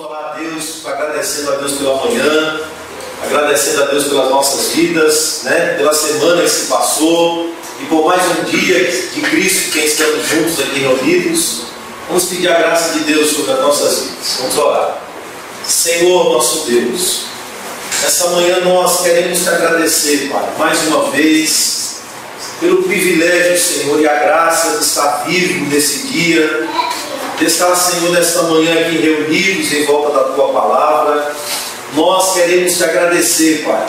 orar a Deus, agradecendo a Deus pela manhã, agradecendo a Deus pelas nossas vidas, pela semana que se passou e por mais um dia de Cristo que estamos juntos aqui reunidos. Vamos pedir a graça de Deus sobre as nossas vidas. Vamos orar. Senhor nosso Deus, essa manhã nós queremos te agradecer, Pai, mais uma vez, pelo privilégio, Senhor, e a graça de estar vivo nesse dia, de estar, Senhor, nesta manhã aqui reunidos em volta da Tua Palavra. Nós queremos te agradecer, Pai,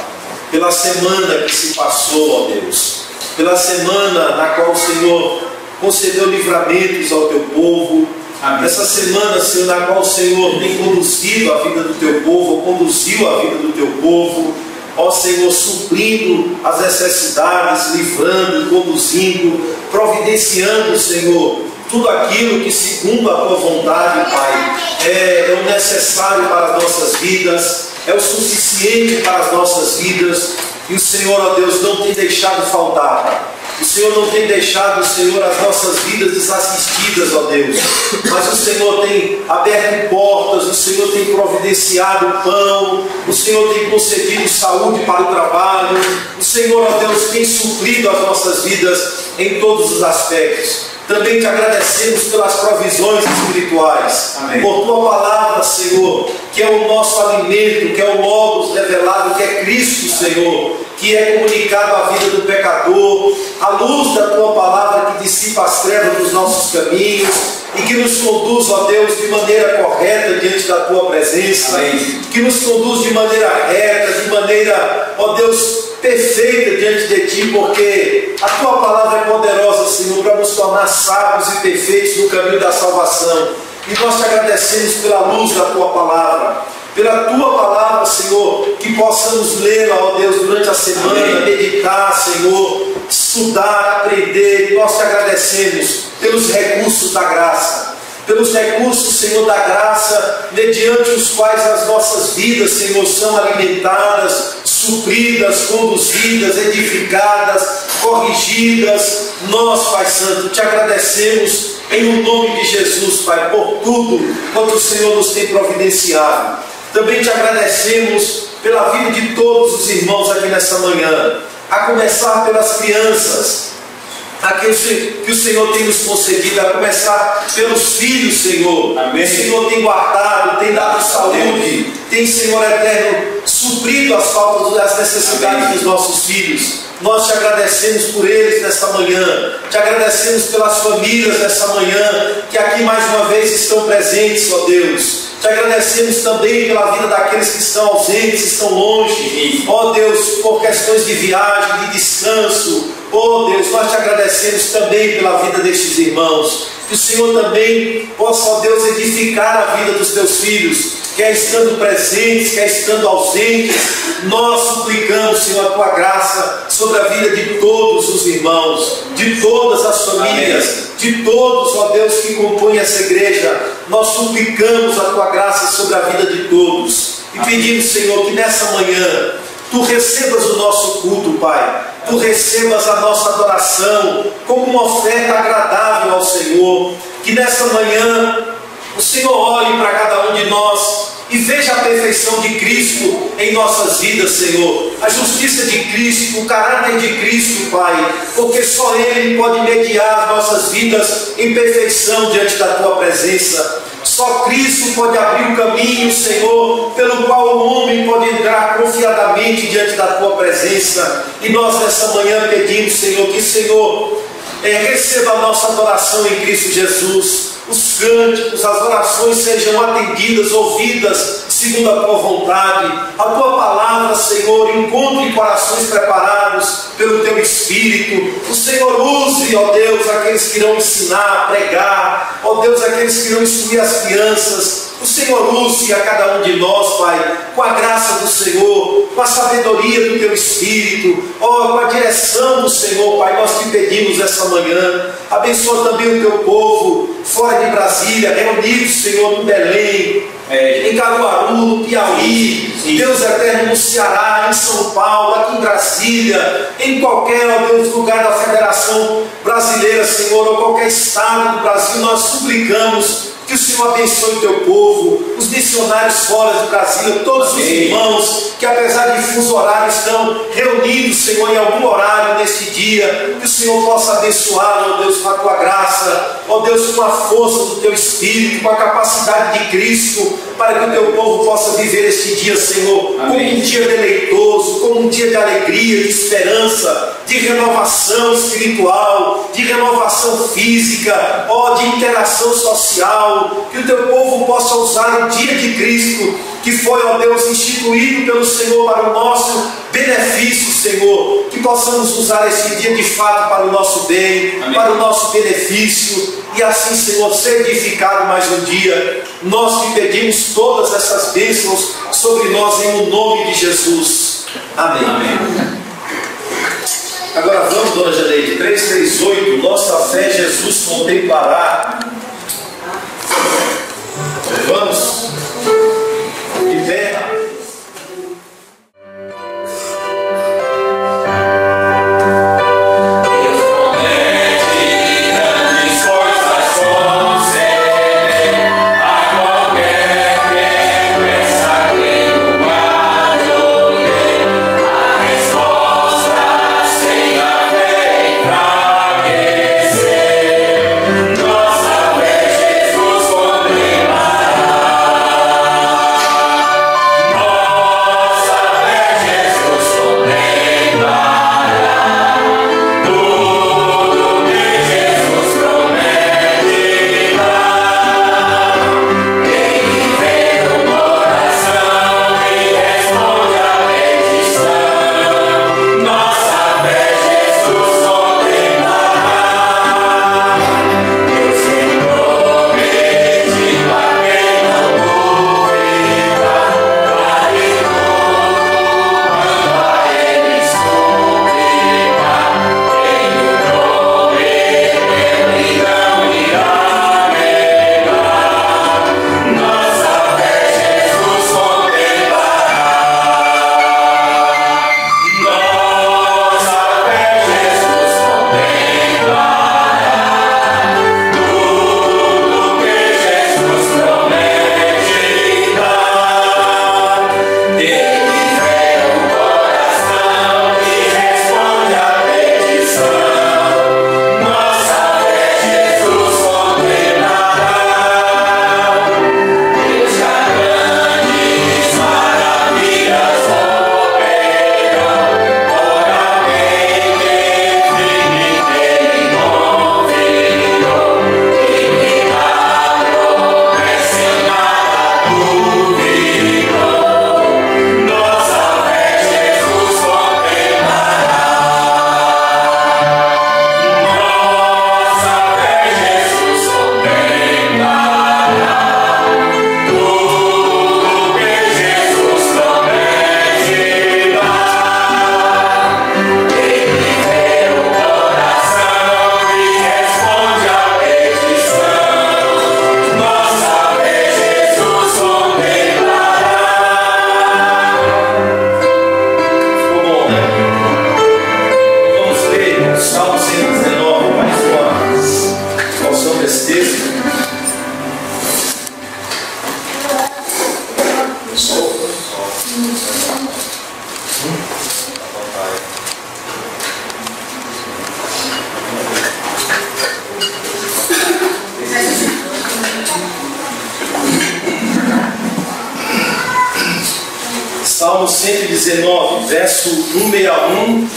pela semana que se passou, ó Deus, pela semana na qual o Senhor concedeu livramentos ao Teu povo. Amém. Essa semana, Senhor, na qual o Senhor tem conduzido a vida do Teu povo, conduziu a vida do Teu povo, ó Senhor, suprindo as necessidades, livrando, conduzindo, providenciando, Senhor, tudo aquilo que segundo a Tua vontade, Pai, é o necessário para as nossas vidas, é o suficiente para as nossas vidas. E o Senhor, ó Deus, não tem deixado faltar, Pai. O Senhor não tem deixado, Senhor, as nossas vidas desassistidas, ó Deus. Mas o Senhor tem aberto portas, o Senhor tem providenciado pão, o Senhor tem concedido saúde para o trabalho, o Senhor, ó Deus, tem suprido as nossas vidas em todos os aspectos. Também te agradecemos pelas provisões espirituais. Amém. Por Tua Palavra, Senhor, que é o nosso alimento, que é o Logos revelado, que é Cristo, Senhor, que é comunicado à vida do pecador, a luz da Tua Palavra que dissipa as trevas dos nossos caminhos e que nos conduz, ó Deus, de maneira correta diante da Tua presença. Amém. Que nos conduz de maneira reta, de maneira, ó Deus, perfeita diante de Ti, porque a Tua Palavra é poderosa, Senhor, para nos tornar sábios e perfeitos no caminho da salvação. E nós te agradecemos pela luz da Tua Palavra, pela Tua Palavra, Senhor, que possamos lê-la, ó Deus, durante a semana. Amém. Meditar, Senhor, estudar, aprender. E nós te agradecemos pelos recursos da graça, pelos recursos, Senhor, da graça, mediante os quais as nossas vidas, Senhor, são alimentadas, supridas, conduzidas, edificadas, corrigidas. Nós, Pai Santo, te agradecemos em nome de Jesus, Pai, por tudo quanto o Senhor nos tem providenciado. Também te agradecemos pela vida de todos os irmãos aqui nessa manhã, a começar pelas crianças, aquilo que o Senhor tem nos concedido, a começar pelos filhos, Senhor. Amém. O Senhor tem guardado, tem dado saúde, tem, Senhor eterno, suprido as faltas das necessidades. Amém. Dos nossos filhos. Nós te agradecemos por eles nesta manhã, te agradecemos pelas famílias nesta manhã, que aqui mais uma vez estão presentes, ó Deus. Te agradecemos também pela vida daqueles que estão ausentes, estão longe, ó Deus, por questões de viagem, de descanso. Ó Deus, nós te agradecemos também pela vida destes irmãos. Que o Senhor também possa, ó Deus, edificar a vida dos teus filhos, quer estando presentes, quer estando ausentes. Nós suplicamos, Senhor, a Tua graça sobre a vida de todos os irmãos, de todas as famílias. Amém. De todos, ó Deus, que compõem essa igreja. Nós suplicamos a Tua graça sobre a vida de todos. E pedimos, Senhor, que nessa manhã Tu recebas o nosso culto, Pai. Tu recebas a nossa adoração como uma oferta agradável ao Senhor. Que nessa manhã o Senhor olhe para cada um de nós e veja a perfeição de Cristo em nossas vidas, Senhor. A justiça de Cristo, o caráter de Cristo, Pai. Porque só Ele pode mediar as nossas vidas em perfeição diante da Tua presença. Só Cristo pode abrir o caminho, Senhor, pelo qual o homem pode entrar confiadamente diante da Tua presença. E nós nessa manhã pedimos, Senhor, que o Senhor receba a nossa adoração em Cristo Jesus. Os cânticos, as orações sejam atendidas, ouvidas segundo a Tua vontade. A Tua palavra, Senhor, encontre corações preparados pelo Teu Espírito. O Senhor use, ó Deus, aqueles que irão ensinar, pregar, ó Deus, aqueles que irão instruir as crianças. O Senhor use a cada um de nós, Pai, com a graça do Senhor, com a sabedoria do Teu Espírito, ó, com a direção do Senhor, Pai. Nós te pedimos essa manhã. Abençoa também o Teu povo fora de Brasília, reunidos, Senhor, no Belém, em Caruaru, no Piauí, Deus eterno, no Ceará, em São Paulo, aqui em Brasília, em qualquer, ó Deus, lugar da Federação Brasileira, Senhor, ou qualquer estado do Brasil. Nós suplicamos Que o Senhor abençoe o teu povo, os missionários fora do Brasil, todos os irmãos que, apesar de fuso horário, estão reunidos, Senhor, em algum horário neste dia. Que o Senhor possa abençoá-los, ó Deus, com a tua graça, ó Deus, com a força do teu Espírito, com a capacidade de Cristo, para que o teu povo possa viver este dia, Senhor, como um dia deleitoso, como um dia de alegria, de esperança, de renovação espiritual, de renovação física, ó, de interação social. Que o teu povo possa usar o dia de Cristo, que foi, ó Deus, instituído pelo Senhor para o nosso benefício, Senhor. Que possamos usar esse dia de fato para o nosso bem, amém, para o nosso benefício, e assim, Senhor, ser edificado mais um dia. Nós te pedimos todas essas bênçãos sobre nós em o nome de Jesus. Amém. Amém. Agora vamos, dona Janeide, 338, nossa fé Jesus contemplará. Vamos de pé. Salmo 119, verso 161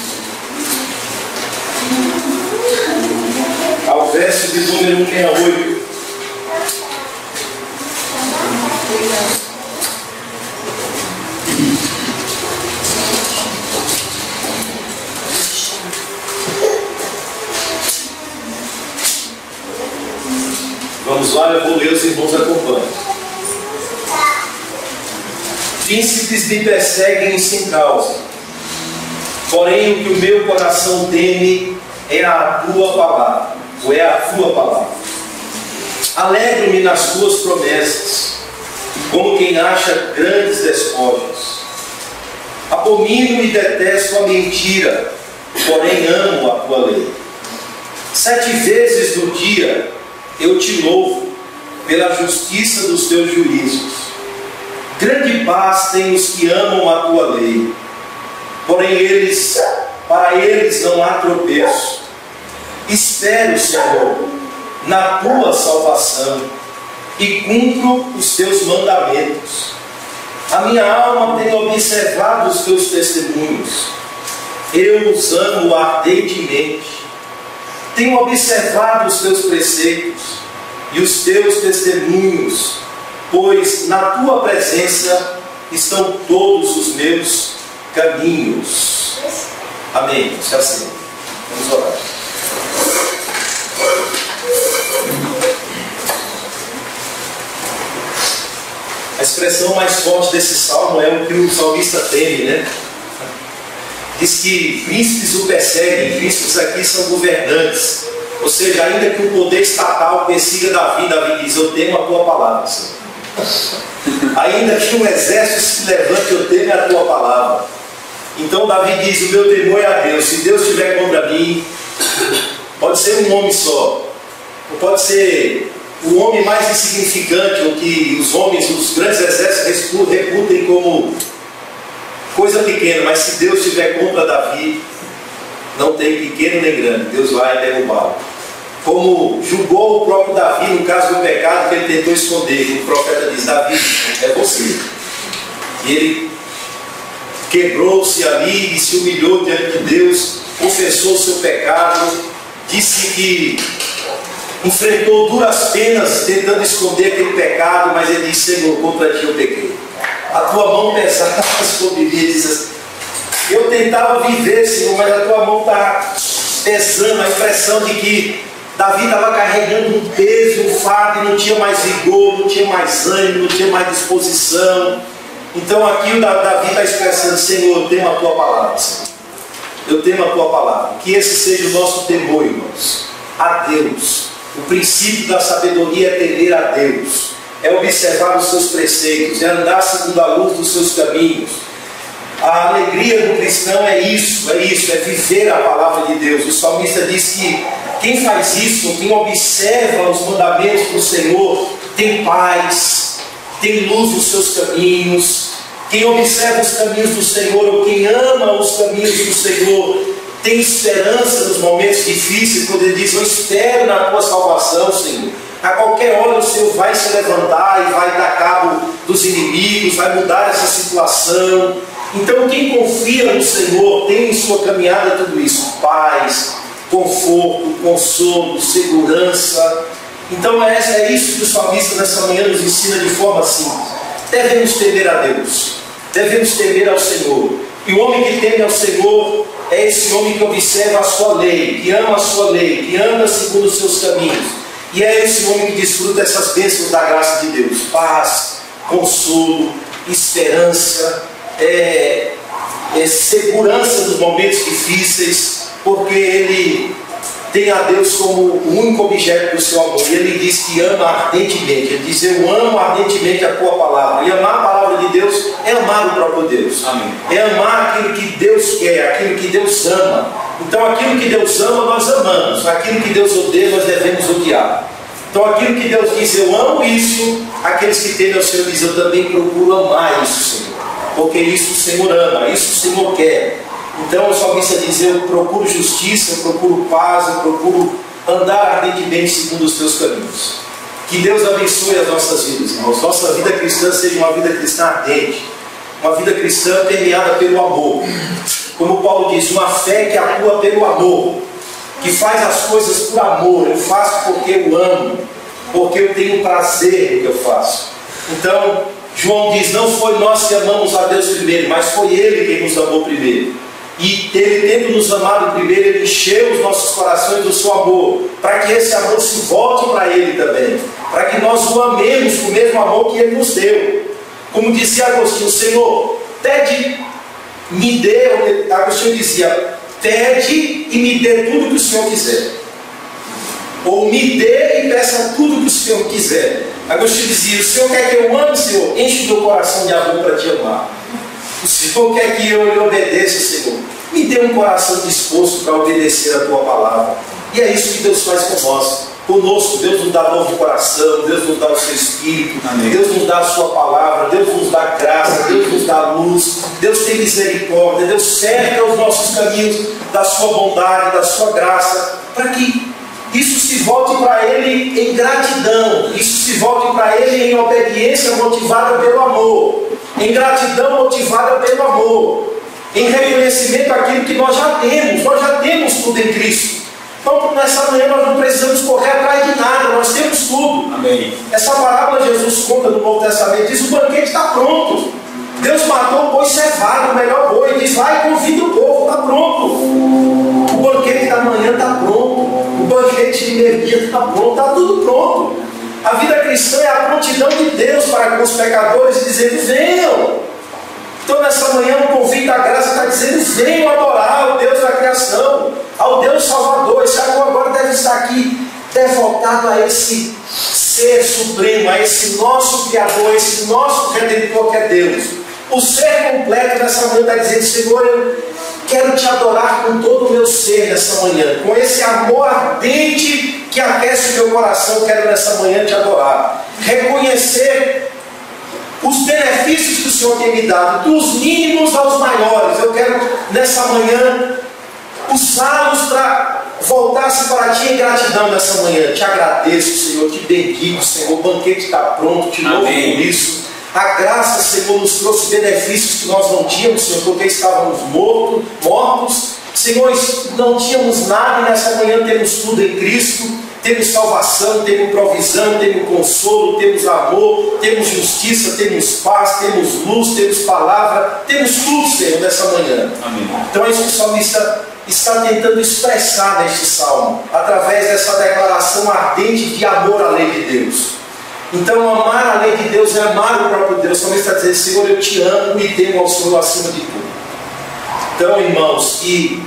ao verso de número 168. Vamos lá, eu vou ler, os irmãos acompanham. Príncipes me perseguem sem causa, porém o que o meu coração teme é a tua palavra, ou é a tua palavra. Alegro-me nas tuas promessas, como quem acha grandes despojos. Abomino e detesto a mentira, porém amo a tua lei. 7 vezes no dia eu te louvo, pela justiça dos teus juízos. Grande paz têm os que amam a tua lei, porém para eles não há tropeço. Espero, Senhor, na tua salvação e cumpro os teus mandamentos. A minha alma tem observado os teus testemunhos, eu os amo ardentemente. Tenho observado os teus preceitos e os teus testemunhos, pois na tua presença estão todos os meus caminhos. Amém. Se assim, vamos orar. A expressão mais forte desse salmo é o que o salmista teme, né? Diz que príncipes o perseguem. Príncipes aqui são governantes. Ou seja, ainda que o poder estatal persiga Davi, Davi diz: eu temo a tua palavra, Senhor. Ainda que um exército se levante, eu temo a tua palavra. Então Davi diz: o meu temor é a Deus. Se Deus estiver contra mim, pode ser um homem só, ou pode ser o homem mais insignificante, ou que os homens, os grandes exércitos reputem como coisa pequena, mas se Deus estiver contra Davi, não tem pequeno nem grande, Deus vai derrubá-lo. Como julgou o próprio Davi no caso do pecado que ele tentou esconder, o profeta diz: Davi, é você. E ele quebrou-se ali e se humilhou diante de Deus, confessou o seu pecado, disse que enfrentou duras penas tentando esconder aquele pecado, mas ele disse: Senhor, contra ti eu pequei. A tua mão pesada sobre mim. Ele diz assim: eu tentava viver, Senhor, mas a tua mão está pesando. A impressão de que Davi estava carregando um peso, um fardo, e não tinha mais vigor, não tinha mais ânimo, não tinha mais disposição. Então aqui o Davi está expressando: Senhor, eu temo a tua palavra, Senhor. Eu temo a tua palavra. Que esse seja o nosso temor, irmãos, a Deus. O princípio da sabedoria é temer a Deus, é observar os seus preceitos, é andar segundo a luz dos seus caminhos. A alegria do cristão é isso, é viver a palavra de Deus. O salmista diz que quem faz isso, quem observa os mandamentos do Senhor, tem paz, tem luz nos seus caminhos. Quem observa os caminhos do Senhor, ou quem ama os caminhos do Senhor, tem esperança nos momentos difíceis, quando ele diz: eu espero na tua salvação, Senhor. A qualquer hora o Senhor vai se levantar e vai dar cabo dos inimigos, vai mudar essa situação. Então quem confia no Senhor tem em sua caminhada tudo isso: paz, conforto, consolo, segurança. Então é isso que o salmista nessa manhã nos ensina de forma simples. Devemos temer a Deus, devemos temer ao Senhor. E o homem que teme ao Senhor é esse homem que observa a sua lei, que ama a sua lei, que anda segundo os seus caminhos. E é esse homem que desfruta essas bênçãos da graça de Deus: paz, consolo, esperança, segurança nos momentos difíceis, porque ele tem a Deus como o único objeto do seu amor. E ele diz que ama ardentemente. Ele diz: eu amo ardentemente a tua palavra. E amar a palavra de Deus é amar o próprio Deus. Amém. É amar aquilo que Deus quer, aquilo que Deus ama. Então aquilo que Deus ama, nós amamos. Aquilo que Deus odeia, nós devemos odiar. Então aquilo que Deus diz: eu amo isso, aqueles que temem ao Senhor dizem: eu também procuro amar isso, Senhor. Porque isso o Senhor ama, isso o Senhor quer. Então o salmista diz: eu procuro justiça, eu procuro paz, eu procuro andar ardentemente segundo os teus caminhos. Que Deus abençoe as nossas vidas, irmãos. Nossa vida cristã seja uma vida cristã ardente, uma vida cristã permeada pelo amor. Como Paulo diz: uma fé que atua pelo amor, que faz as coisas por amor. Eu faço porque eu amo, porque eu tenho prazer no que eu faço. Então João diz: não foi nós que amamos a Deus primeiro, mas foi Ele quem nos amou primeiro. E Ele, tendo nos amado primeiro, Ele encheu os nossos corações do seu amor, para que esse amor se volte para Ele também, para que nós o amemos com o mesmo amor que Ele nos deu. Como dizia Agostinho: Senhor, pede, me dê. Agostinho dizia: pede e me dê tudo que o Senhor quiser. Ou me dê e peça tudo que o Senhor quiser. Agostinho dizia: o Senhor quer que eu ame, Senhor? Enche meu coração de amor para te amar. O Senhor quer que eu lhe obedeça, Senhor? Me dê um coração disposto para obedecer a tua palavra. E é isso que Deus faz com nós. conosco. Deus nos dá novo coração, Deus nos dá o seu Espírito, Amém. Deus nos dá a sua palavra, Deus nos dá graça, Deus nos dá luz, Deus tem misericórdia, Deus cerca os nossos caminhos da sua bondade, da sua graça, para que isso se volte para Ele em gratidão, isso se volte para Ele em obediência motivada pelo amor, em gratidão motivada pelo amor, em reconhecimento daquilo que nós já temos tudo em Cristo. Então, nessa manhã nós não precisamos correr atrás de nada, nós temos tudo. Amém. Essa parábola Jesus conta no Novo Testamento, diz: o banquete está pronto. Deus matou o boi cevado, o melhor boi, diz: vai e convida o povo, está pronto. O banquete da manhã está pronto, o banquete de meio-dia está pronto, está tudo pronto. A vida cristã é a prontidão de Deus para com os pecadores, dizendo: venham. Então nessa manhã o convite da graça está dizendo: venham adorar o Deus da criação, ao Deus Salvador. Esse amor agora deve estar aqui devotado a esse ser supremo, a esse nosso Criador, a esse nosso Redentor que é Deus. O ser completo nessa manhã está dizendo: Senhor, eu quero te adorar com todo o meu ser nessa manhã, com esse amor ardente que aquece o meu coração. Eu quero nessa manhã te adorar, reconhecer os benefícios que o Senhor tem me dado, dos mínimos aos maiores. Eu quero nessa manhã usá-los para voltar-se para ti em gratidão nessa manhã. Te agradeço, Senhor, te bendigo, Senhor. O banquete está pronto, te louvo por isso. A graça, Senhor, nos trouxe benefícios que nós não tínhamos, Senhor, porque estávamos mortos. Senhor, não tínhamos nada, e nessa manhã temos tudo em Cristo. Temos salvação, temos provisão, temos consolo, temos amor, temos justiça, temos paz, temos luz, temos palavra, temos tudo, Senhor, nessa manhã. Amém. Então é isso que o salmista está tentando expressar neste salmo, através dessa declaração ardente de amor à lei de Deus. Então amar a lei de Deus é amar o próprio Deus. O salmista está dizendo: Senhor, eu te amo e temo ao Senhor acima de tudo. Então, irmãos, que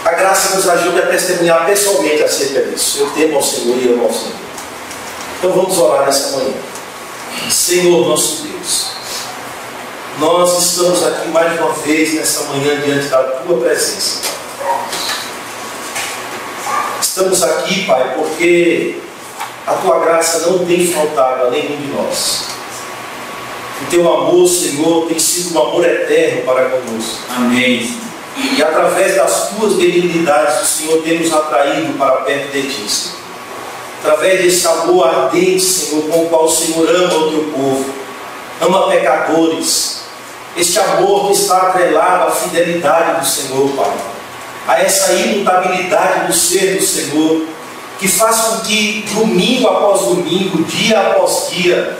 a graça nos ajuda a testemunhar pessoalmente acerca disso. Eu temo ao Senhor e amo ao Senhor. Então vamos orar nessa manhã. Senhor nosso Deus, nós estamos aqui mais uma vez nessa manhã diante da Tua presença. Estamos aqui, Pai, porque a Tua graça não tem faltado a nenhum de nós. O Teu amor, Senhor, tem sido um amor eterno para conosco. Amém. E através das Tuas benignidades, o Senhor tem nos atraído para perto de Ti, Senhor. Através desse amor ardente, Senhor, com o qual o Senhor ama o Teu povo, ama pecadores. Este amor que está atrelado à fidelidade do Senhor, Pai, a essa imutabilidade do ser do Senhor, que faz com que domingo após domingo, dia após dia,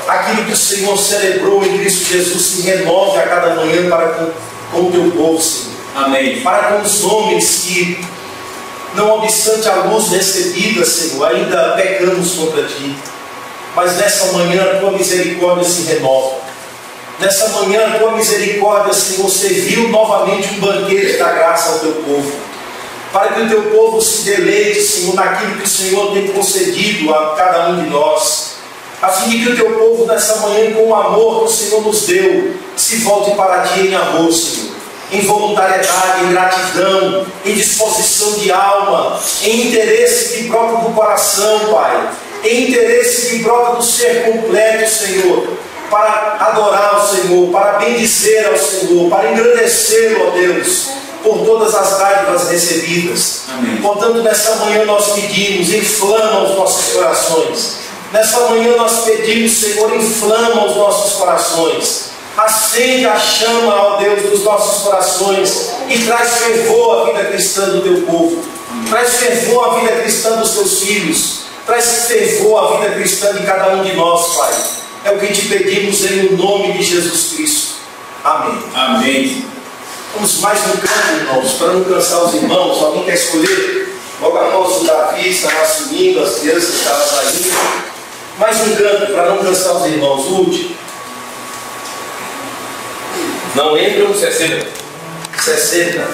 aquilo que o Senhor celebrou em Cristo Jesus se renove a cada manhã para com o Teu povo, Senhor. Amém. Para com os homens que, não obstante a luz recebida, Senhor, ainda pecamos contra Ti. Mas nessa manhã a Tua misericórdia se renova. Nessa manhã a Tua misericórdia, Senhor, serviu novamente um banquete da graça ao Teu povo. Para que o Teu povo se deleite, Senhor, naquilo que o Senhor tem concedido a cada um de nós. A fim de que o Teu povo nessa manhã, com o amor que o Senhor nos deu, se volte para Ti em amor, Senhor, em voluntariedade, em gratidão, em disposição de alma, em interesse que brota do coração, Pai, em interesse que brota do ser completo, Senhor, para adorar o Senhor, para bendizer ao Senhor, para engrandecê-lo, ó Deus, por todas as dádivas recebidas. Amém. Portanto, nessa manhã nós pedimos: inflama os nossos corações. Nessa manhã nós pedimos, Senhor, inflama os nossos corações. Acende a chama, ó Deus, dos nossos corações e traz fervor à vida cristã do Teu povo. Traz fervor à vida cristã dos Teus filhos. Traz fervor à vida cristã de cada um de nós, Pai. É o que te pedimos em nome de Jesus Cristo. Amém. Amém. Vamos mais um canto, irmãos, para não cansar os irmãos. Alguém quer escolher? Logo após o Davi estará subindo, as crianças estarão saindo. Mais um canto para não cansar os irmãos. O último. Não entram 60. 60.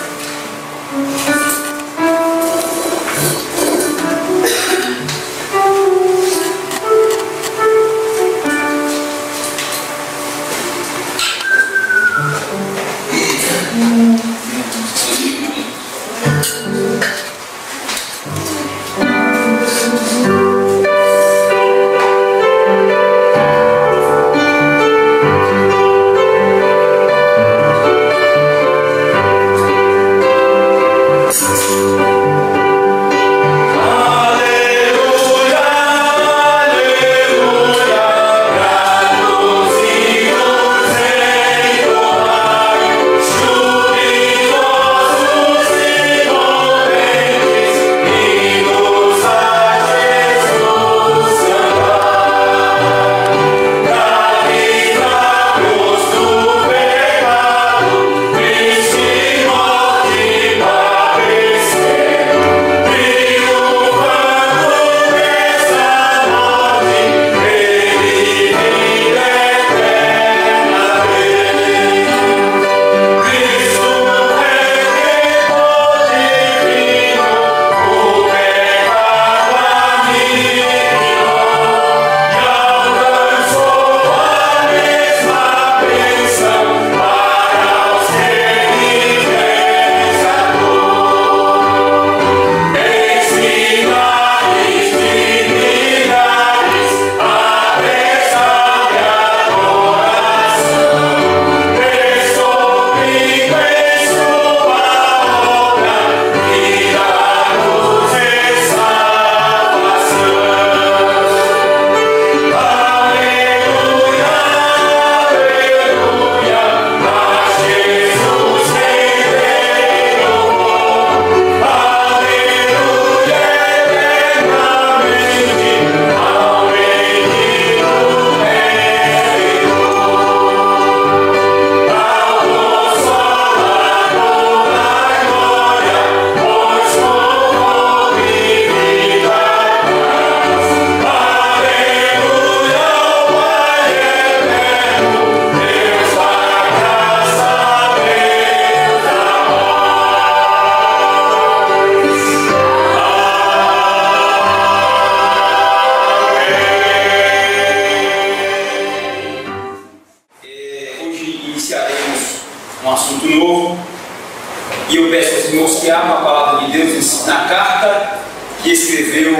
escreveu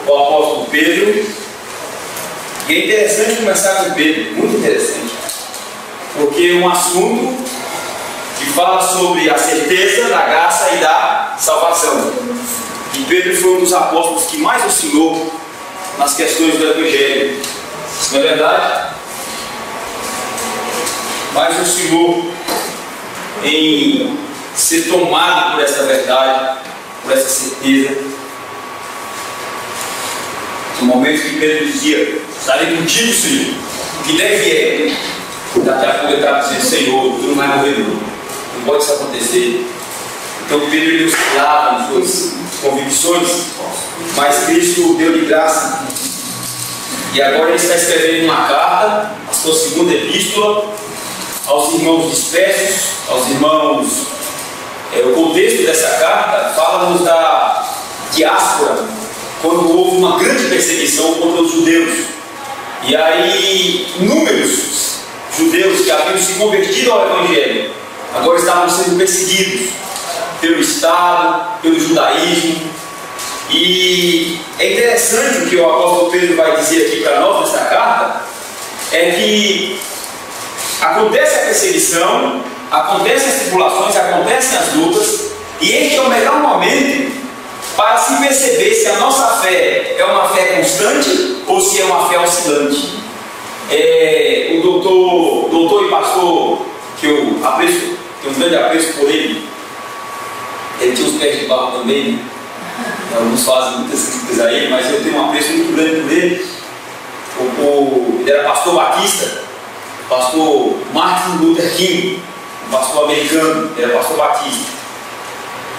o apóstolo Pedro. E é interessante começar com Pedro, muito interessante, porque é um assunto que fala sobre a certeza da graça e da salvação. E Pedro foi um dos apóstolos que mais oscilou nas questões do Evangelho. Não é verdade? Mais oscilou em ser tomado por essa verdade, por essa certeza. No momento que Pedro dizia: estarei contigo, Senhor, o que deve é. Daqui a pouco ele estava dizendo: Senhor, tu não vai morrer não. Não pode isso acontecer. Então Pedro ele oscilava nas suas convicções, mas Cristo deu-lhe graça. E agora ele está escrevendo uma carta, a sua segunda epístola, aos irmãos dispersos, aos irmãos. O contexto dessa carta fala-nos da diáspora, quando houve uma grande perseguição contra os judeus. E aí, inúmeros judeus que haviam se convertido ao Evangelho agora estavam sendo perseguidos pelo Estado, pelo judaísmo. E é interessante o que o apóstolo Pedro vai dizer aqui para nós nessa carta, é que acontece a perseguição, acontecem as tribulações, acontecem as lutas, e este é o melhor momento para se perceber se a nossa fé é uma fé constante ou se é uma fé oscilante. O doutor e pastor, que eu apreço, tenho um grande apreço por ele, ele tinha os pés de barro também, né? Alguns fazem muitas críticas a ele, mas eu tenho um apreço muito grande por ele. Ele era pastor batista, pastor Martin Luther King, um pastor americano, ele era pastor batista.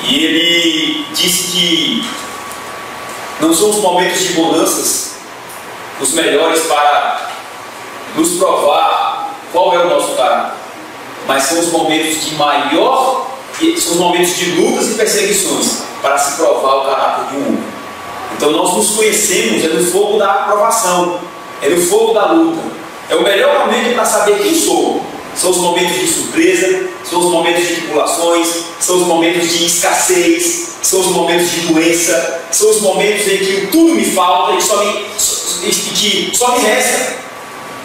E ele disse que não são os momentos de bonanças os melhores para nos provar qual é o nosso caráter, mas são os momentos de maior, são os momentos de lutas e perseguições para se provar o caráter de um homem. Então nós nos conhecemos é no fogo da aprovação, é no fogo da luta. É o melhor momento para saber quem sou. São os momentos de surpresa, são os momentos de tribulações, são os momentos de escassez, são os momentos de doença, são os momentos em que tudo me falta e que só me resta.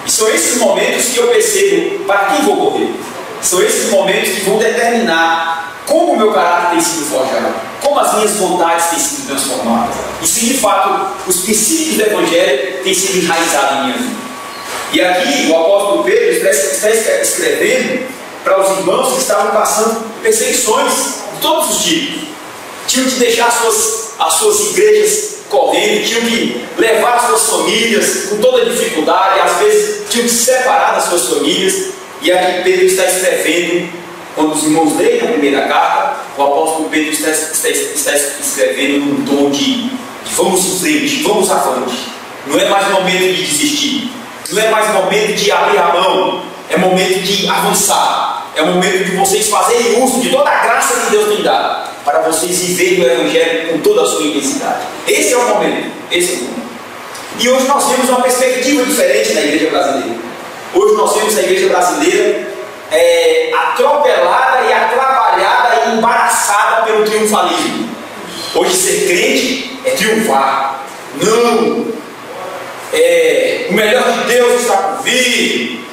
E são esses momentos que eu percebo para quem vou correr. São esses momentos que vão determinar como o meu caráter tem sido forjado, como as minhas vontades têm sido transformadas, e se de fato os princípios do Evangelho têm sido enraizados em minha vida. E aqui o apóstolo Pedro está escrevendo para os irmãos que estavam passando perseguições de todos os tipos. Tinham que deixar as suas igrejas correndo, tinham que levar as suas famílias com toda dificuldade, às vezes tinham que se separar das suas famílias. E aqui Pedro está escrevendo, quando os irmãos leem a primeira carta, o apóstolo Pedro está escrevendo num tom de vamos em frente, vamos avante. Não é mais momento de desistir, não é mais momento de abrir a mão, é momento de avançar, é momento de vocês fazerem uso de toda a graça que Deus tem dado, para vocês viverem o Evangelho com toda a sua intensidade. Esse é o momento, esse é o momento. E hoje nós temos uma perspectiva diferente na igreja brasileira. Hoje nós vemos a igreja brasileira atropelada e atrapalhada e embaraçada pelo triunfalismo. Hoje ser crente é triunfar. Não! O melhor de Deus está por vir.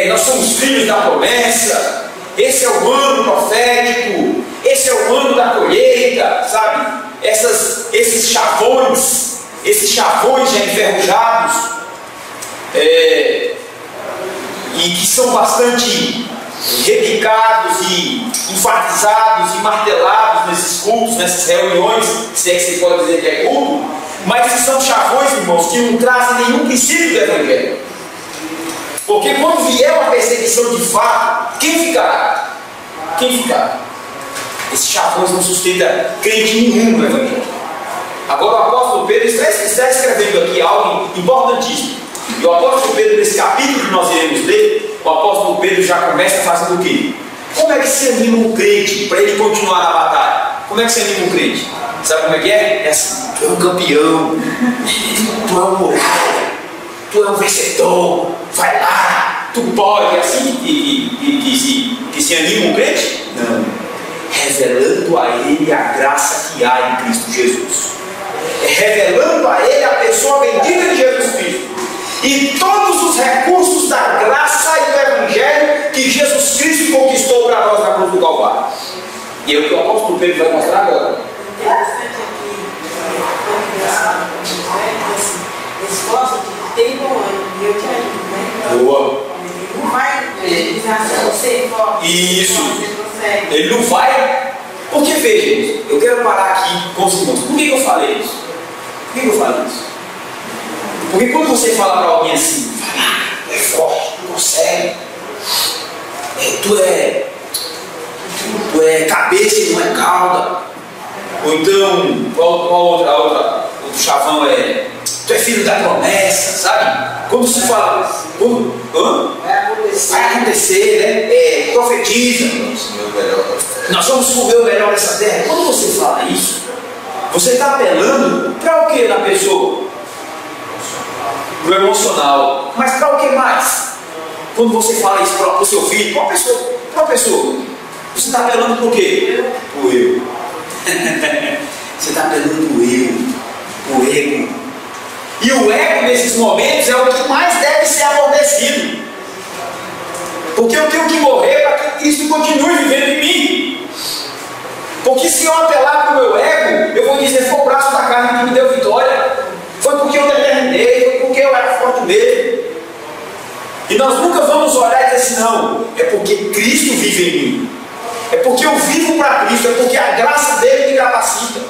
Nós somos filhos da promessa. Esse é o ano profético. Esse é o ano da colheita, sabe? Esses chavões já enferrujados, e que são bastante repicados e enfatizados e martelados nesses cultos, nessas reuniões, se é que você pode dizer que é culto, mas que são chavões, irmãos, que não trazem nenhum princípio do Evangelho. Porque quando vier uma perseguição de fato, quem ficará? Quem ficará? Esses chavões não sustentam crente nenhum no Evangelho. Agora o apóstolo Pedro está escrevendo aqui algo importantíssimo. E o apóstolo Pedro, nesse capítulo que nós iremos ler, o apóstolo Pedro já começa fazendo o quê? Como é que se anima um crente para ele continuar na batalha? Como é que se anima um crente? Sabe como é que é? É assim: tu é um campeão, tu é um muralha, tu é um vencedor, vai lá, tu pode. É assim que se anima um crente? Não. Revelando a ele a graça que há em Cristo Jesus. revelando a ele a pessoa bendita de Jesus Cristo e todos os recursos da graça e do Evangelho que Jesus Cristo conquistou para nós na cruz do Calvário. E é o que o apóstolo Pedro vai mostrar agora. Esforço que tem bom ano, e eu te ajudo, né? Boa. Ele não vai dizer assim, você forte. Isso. Você consegue. Ele não vai. Porque veja, gente, eu quero parar aqui com os irmãos. Por que eu falei isso? Por que eu falei isso? Porque quando você fala para alguém assim, é forte, tu consegue, tu é cabeça e não é cauda. Ou então, outro chavão tu é filho da promessa, sabe? Quando se fala, vai acontecer, né? Profetiza. Nós vamos comer o melhor dessa terra. Quando você fala isso, você está apelando para o que na pessoa? Para o emocional. Mas para o que mais? Quando você fala isso para o seu filho, para uma pessoa, você está apelando para o quê? Para o eu. Você está apelando para o ego. E o ego nesses momentos é o que mais deve ser amortecido. Porque eu tenho que morrer para que Cristo continue vivendo em mim. Porque se eu apelar para o meu ego, eu vou dizer: foi o braço da carne que me deu vitória. Foi porque eu determinei, foi porque eu era forte mesmo. E nós nunca vamos olhar e dizer assim: não, é porque Cristo vive em mim. É porque eu vivo para Cristo, é porque a graça dele me capacita.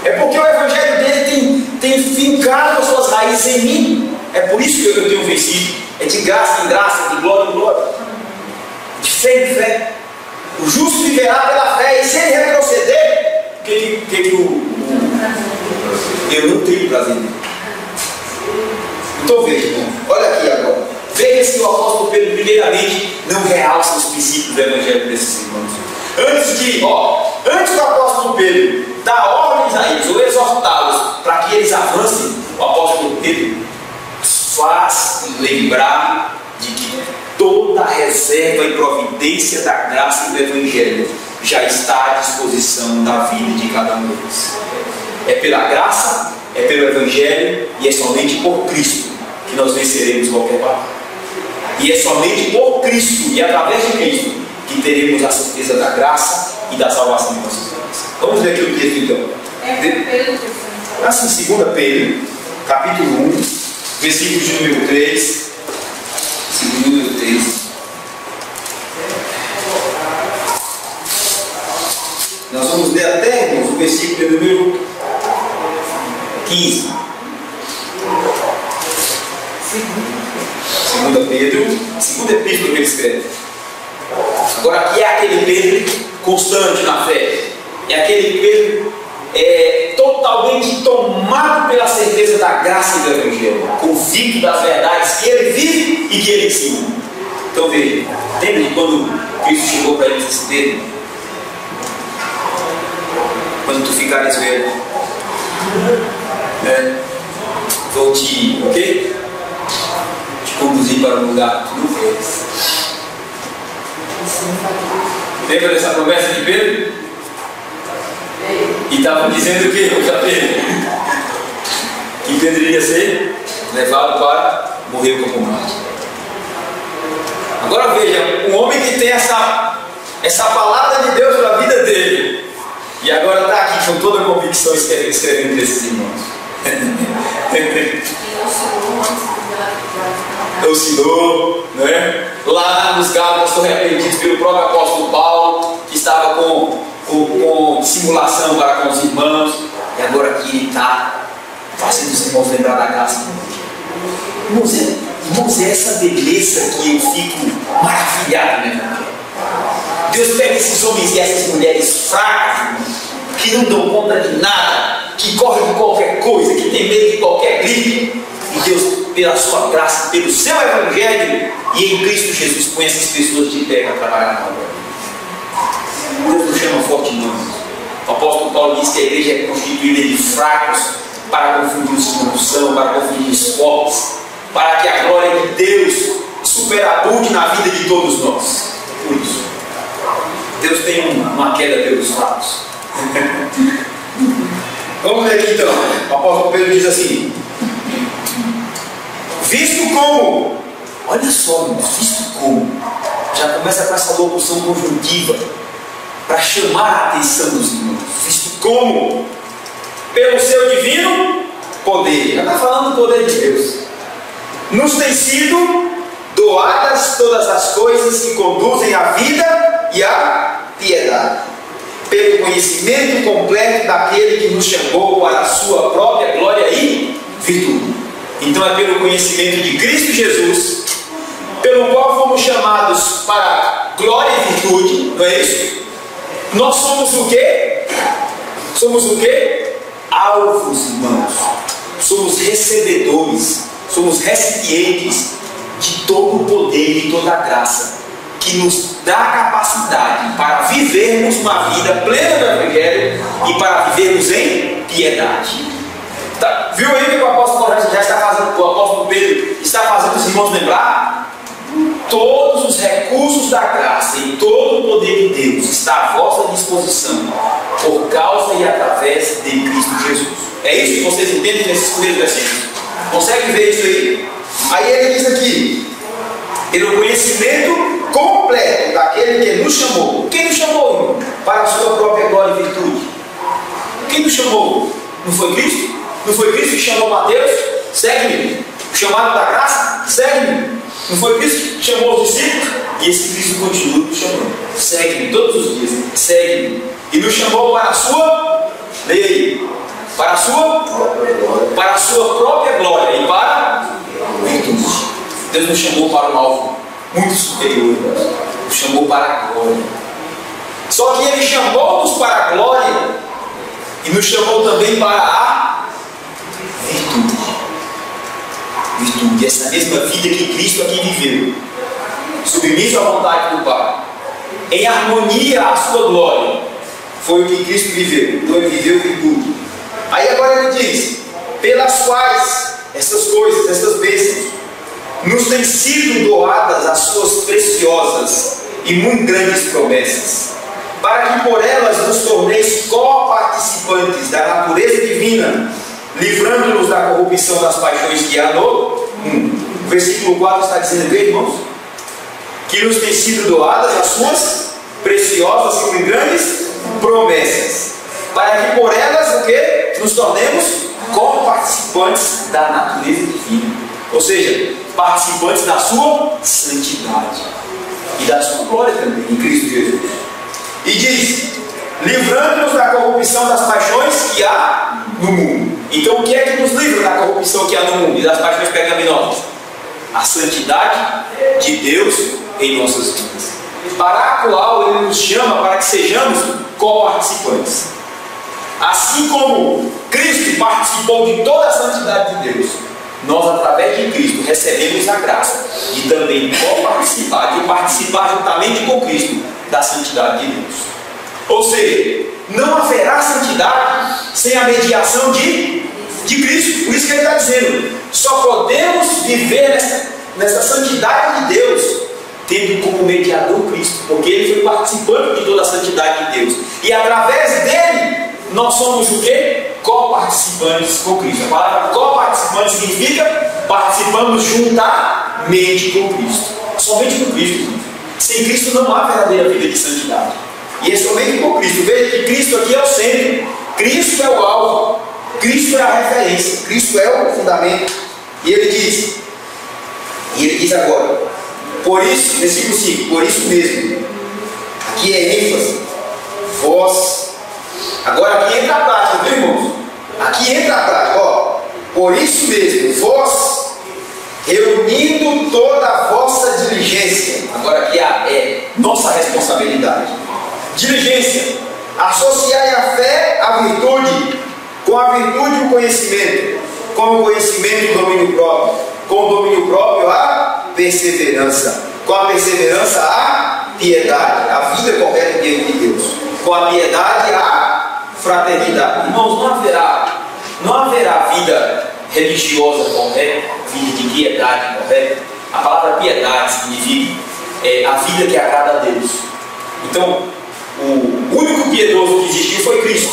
É porque o Evangelho dele tem fincado as suas raízes em mim. É por isso que eu tenho vencido. É de graça em graça, de glória em glória. De fé em fé. O justo viverá pela fé. E se ele retroceder, eu não tenho prazer nele. Então veja, irmão, olha aqui agora. Veja se o apóstolo Pedro, primeiramente, não realça os princípios do Evangelho desses irmãos. Antes do apóstolo Pedro dar ordens a eles, ou exortá-los para que eles avancem, o apóstolo Pedro faz lembrar de que toda a reserva e providência da graça e do Evangelho já está à disposição da vida de cada um deles. É pela graça, é pelo Evangelho e é somente por Cristo que nós venceremos qualquer batalha. E é somente por Cristo e através de Cristo que teremos a certeza da graça e da salvação de nossas vidas. Vamos ver aqui o texto então. Assim, 2 Pedro, capítulo 1, versículo de número 3. Número 3. Nós vamos ler até, irmãos, o versículo de número 15. 2 Pedro, segunda epístola que ele escreve. Agora aqui é aquele Pedro constante na fé. É aquele Pedro totalmente tomado pela certeza da graça e do Evangelho, convicto das verdades que ele vive e que ele ensina. Então veja, lembra de quando Cristo chegou para ele e disse: Pedro, quando tu ficares velho, vou te conduzir para um lugar que tu não queres. Lembra dessa promessa de Pedro? E estavam dizendo o que? Que Pedro iria ser levado para morrer como mártir. Agora veja, um homem que tem essa palavra de Deus para a vida dele, e agora está aqui com toda a convicção escrevendo desses irmãos. Ensinou, né? Lá nos Gálatas foram repreendidos pelo próprio apóstolo Paulo, que estava com simulação para com os irmãos, e agora aqui ele está fazendo os irmãos lembrar da graça. Irmãos, é essa beleza que eu fico maravilhado, né? Deus pega esses homens e essas mulheres fracas, que não dão conta de nada, que correm de qualquer coisa, que tem medo de qualquer gripe, e Deus, pela sua graça, pelo seu Evangelho e em Cristo Jesus, põe essas pessoas de pé para trabalhar na obra. Deus nos chama forte, não. O apóstolo Paulo diz que a igreja é constituída de fracos para confundir os que não são, para confundir os fortes, para que a glória de Deus superabude na vida de todos nós. Por isso, Deus tem uma queda pelos fracos. Vamos ler aqui então. O apóstolo Pedro diz assim: visto como, olha só, visto como, já começa com essa locução conjuntiva para chamar a atenção dos irmãos. Visto como, pelo seu divino poder, já está falando do poder de Deus, nos tem sido doadas todas as coisas que conduzem à vida e à piedade, pelo conhecimento completo daquele que nos chamou para a sua própria glória e virtude. Então é pelo conhecimento de Cristo Jesus, pelo qual fomos chamados para glória e virtude, não é isso? Nós somos o quê? Somos o quê? Alvos, irmãos. Somos recebedores, somos recipientes de todo o poder e toda a graça que nos dá a capacidade para vivermos uma vida plena do Evangelho e para vivermos em piedade. Tá? Viu aí que o apóstolo já está fazendo, o apóstolo Pedro está fazendo os irmãos lembrar? Todos os recursos da graça e todo o poder de Deus está à vossa disposição por causa e através de Cristo Jesus. É isso que vocês entendem nesses primeiros versículos? Consegue ver isso aí? Aí ele diz aqui: pelo conhecimento completo daquele que nos chamou. Quem nos chamou, irmão? Para a sua própria glória e virtude. Quem nos chamou? Não foi Cristo? Não foi Cristo que chamou Mateus? Segue-me. O chamado da graça? Segue-me. Não foi Cristo que chamou os discípulos? E esse Cristo continua nos chamando. Segue-me todos os dias. Segue-me. E nos chamou para a sua, leia aí, para a sua própria glória e para virtude. Deus nos chamou para um alvo muito superior. Nos chamou para a glória. Só que Ele chamou-nos para a glória e nos chamou também para a virtude. Virtude, essa mesma vida que Cristo aqui viveu, submisso à vontade do Pai, em harmonia à sua glória, foi o que Cristo viveu. Então Ele viveu virtude. Aí agora Ele diz: pelas quais essas coisas, essas bênçãos, nos têm sido doadas as suas preciosas e muito grandes promessas, para que por elas nos torneis co-participantes da natureza divina, livrando-nos da corrupção das paixões que há no mundo. O versículo 4 está dizendo aqui, irmãos, que nos têm sido doadas as suas preciosas e muito grandes promessas, para que por elas o que? Nos tornemos co-participantes da natureza divina, ou seja, participantes da sua santidade e da sua glória também em Cristo Jesus. E diz: livrando-nos da corrupção das paixões que há no mundo. Então o que é que nos livra da corrupção que há no mundo e das paixões pecaminosas? A santidade de Deus em nossas vidas, para a qual Ele nos chama para que sejamos co-participantes. Assim como Cristo participou de toda a santidade de Deus, nós, através de Cristo, recebemos a graça de também co-participar, de participar juntamente com Cristo da santidade de Deus. Ou seja, não haverá santidade sem a mediação de Cristo. Por isso que ele está dizendo: só podemos viver nessa santidade de Deus tendo como mediador Cristo, porque Ele foi participando de toda a santidade de Deus, e através dele nós somos o quê? Co-participantes com Cristo. A palavra co-participante significa participamos juntamente com Cristo. Somente com Cristo. Sem Cristo não há verdadeira vida de santidade. E é somente com Cristo. Veja que Cristo aqui é o centro, Cristo é o alvo, Cristo é a referência, Cristo é o fundamento. E ele diz agora: por isso, versículo 5, por isso mesmo, aqui é ênfase, vós. Agora aqui entra a prática, viu, irmãos? Aqui entra a prática, ó. Por isso mesmo, vós, reunindo toda a vossa diligência. Agora aqui é nossa responsabilidade. Diligência, associai a fé à virtude, com a virtude o conhecimento, com o conhecimento o domínio próprio, com o domínio próprio a perseverança, com a perseverança a piedade, a vida correta diante de Deus, com a piedade a fraternidade. Irmãos, não haverá vida religiosa correta, vida de piedade correta. A palavra piedade significa a vida que agrada a Deus. Então, o único piedoso que existiu foi Cristo.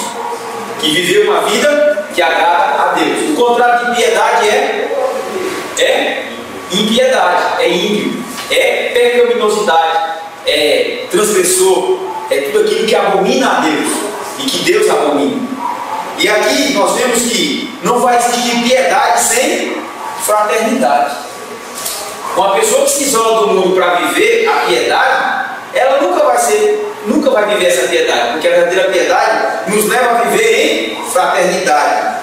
que viveu uma vida que agrada a Deus. O contrário de piedade é impiedade, é ímpio, é pecaminosidade, é transgressor, é tudo aquilo que abomina a Deus e que Deus abomina. E aqui nós vemos que não vai existir piedade sem fraternidade. Uma pessoa que se isola do mundo para viver a piedade, ela nunca vai viver essa piedade, porque a verdadeira piedade nos leva a viver em fraternidade,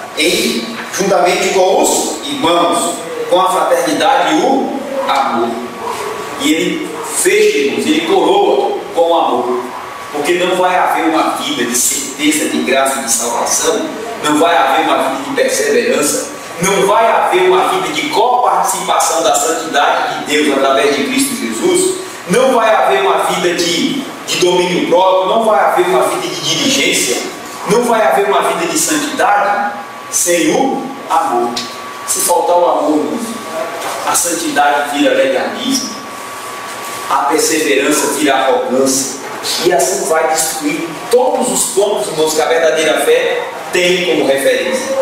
juntamente com os irmãos, com a fraternidade e o amor. E ele fecha, irmãos, ele coroa com o amor, porque não vai haver uma vida de certeza, de graça e de salvação, não vai haver uma vida de perseverança, não vai haver uma vida de coparticipação da santidade de Deus através de Cristo Jesus, não vai haver uma vida de domínio próprio, não vai haver uma vida de diligência, não vai haver uma vida de santidade sem o amor. Se faltar o amor, a santidade vira legalismo, a perseverança vira arrogância, e assim vai destruir todos os pontos, irmãos, que a verdadeira fé tem como referência.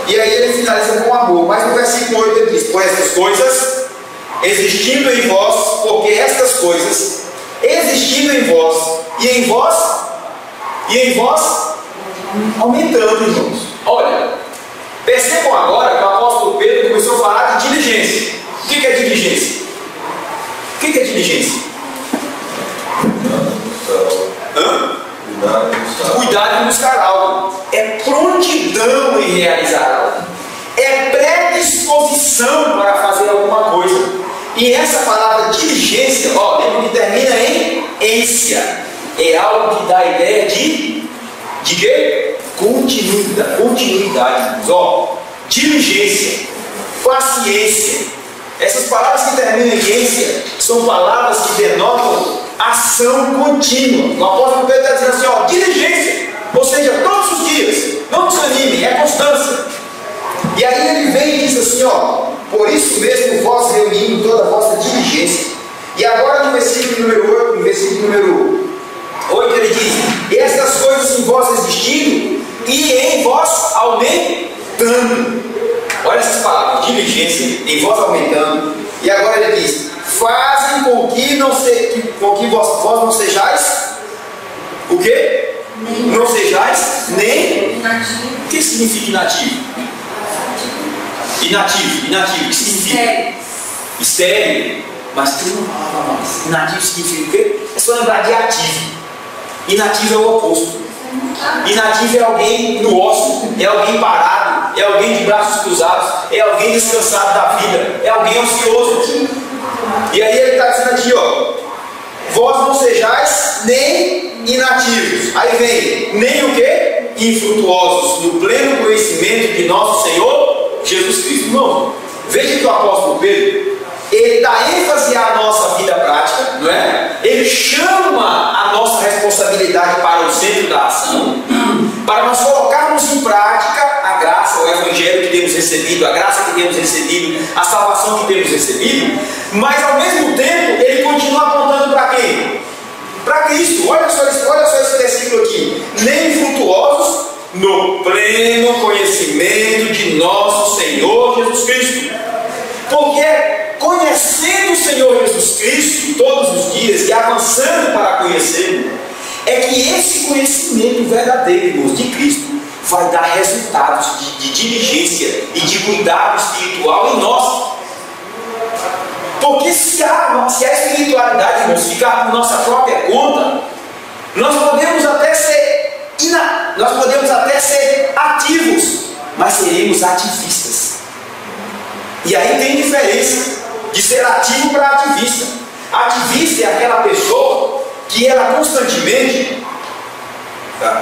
E aí ele finaliza com amor, mas no versículo 8 ele diz: por estas coisas existindo em vós, porque estas coisas existindo em vós, e em vós aumentando, irmãos. Olha, percebam agora que o apóstolo Pedro começou a falar de diligência. O que é diligência? O que é diligência? Cuidado em buscar algo. É prontidão em realizar algo. É predisposição para fazer alguma coisa. E essa palavra diligência, lembra que termina em ência. É algo que dá a ideia de quê? Continuidade. Diligência, paciência. Essas palavras que terminam em ência são palavras que denotam ação contínua. O apóstolo Pedro está dizendo assim, diligência, ou seja, todos os dias, não desanime, é constância. E aí ele vem e diz assim, por isso mesmo vós reunindo toda a vossa diligência. E agora no versículo número 8 ele diz: estas coisas em vós existindo e em vós aumentando. Olha essas palavras, diligência, em vós aumentando. E agora ele diz: fazem com que vós não sejais o quê? Não sejais nem inativo. O que significa inativo? Inativo, o que significa? Estéril. Mas tem uma palavra mais. Inativo significa o quê? É só lembrar de ativo. Inativo é o oposto. Inativo é alguém no ócio, é alguém parado, é alguém de braços cruzados, é alguém descansado da vida, é alguém ocioso. E aí ele está dizendo aqui, vós não sejais nem inativos. Aí vem, nem o quê? Infrutuosos, no pleno conhecimento de nosso Senhor Jesus Cristo. Irmão, veja que o apóstolo Pedro, ele dá ênfase à nossa vida prática, não é? Ele chama a nossa responsabilidade para o centro da ação, para nós colocarmos em prática a graça, o evangelho que temos recebido, a graça que temos recebido, a salvação que temos recebido, mas ao mesmo tempo ele continua apontando para quem? Para Cristo. Olha só esse versículo aqui: nem infrutuosos no pleno conhecimento de nosso Senhor Jesus Cristo. Porque conhecendo o Senhor Jesus Cristo todos os dias e avançando para conhecê-lo, é que esse conhecimento verdadeiro, irmãos, de Cristo vai dar resultados de diligência e de cuidado espiritual em nós. Porque se a espiritualidade, irmãos, ficar por nossa própria conta, nós podemos até ser ativos, mas seremos ativistas. E aí tem diferença de ser ativo para ativista. Ativista é aquela pessoa que ela constantemente ela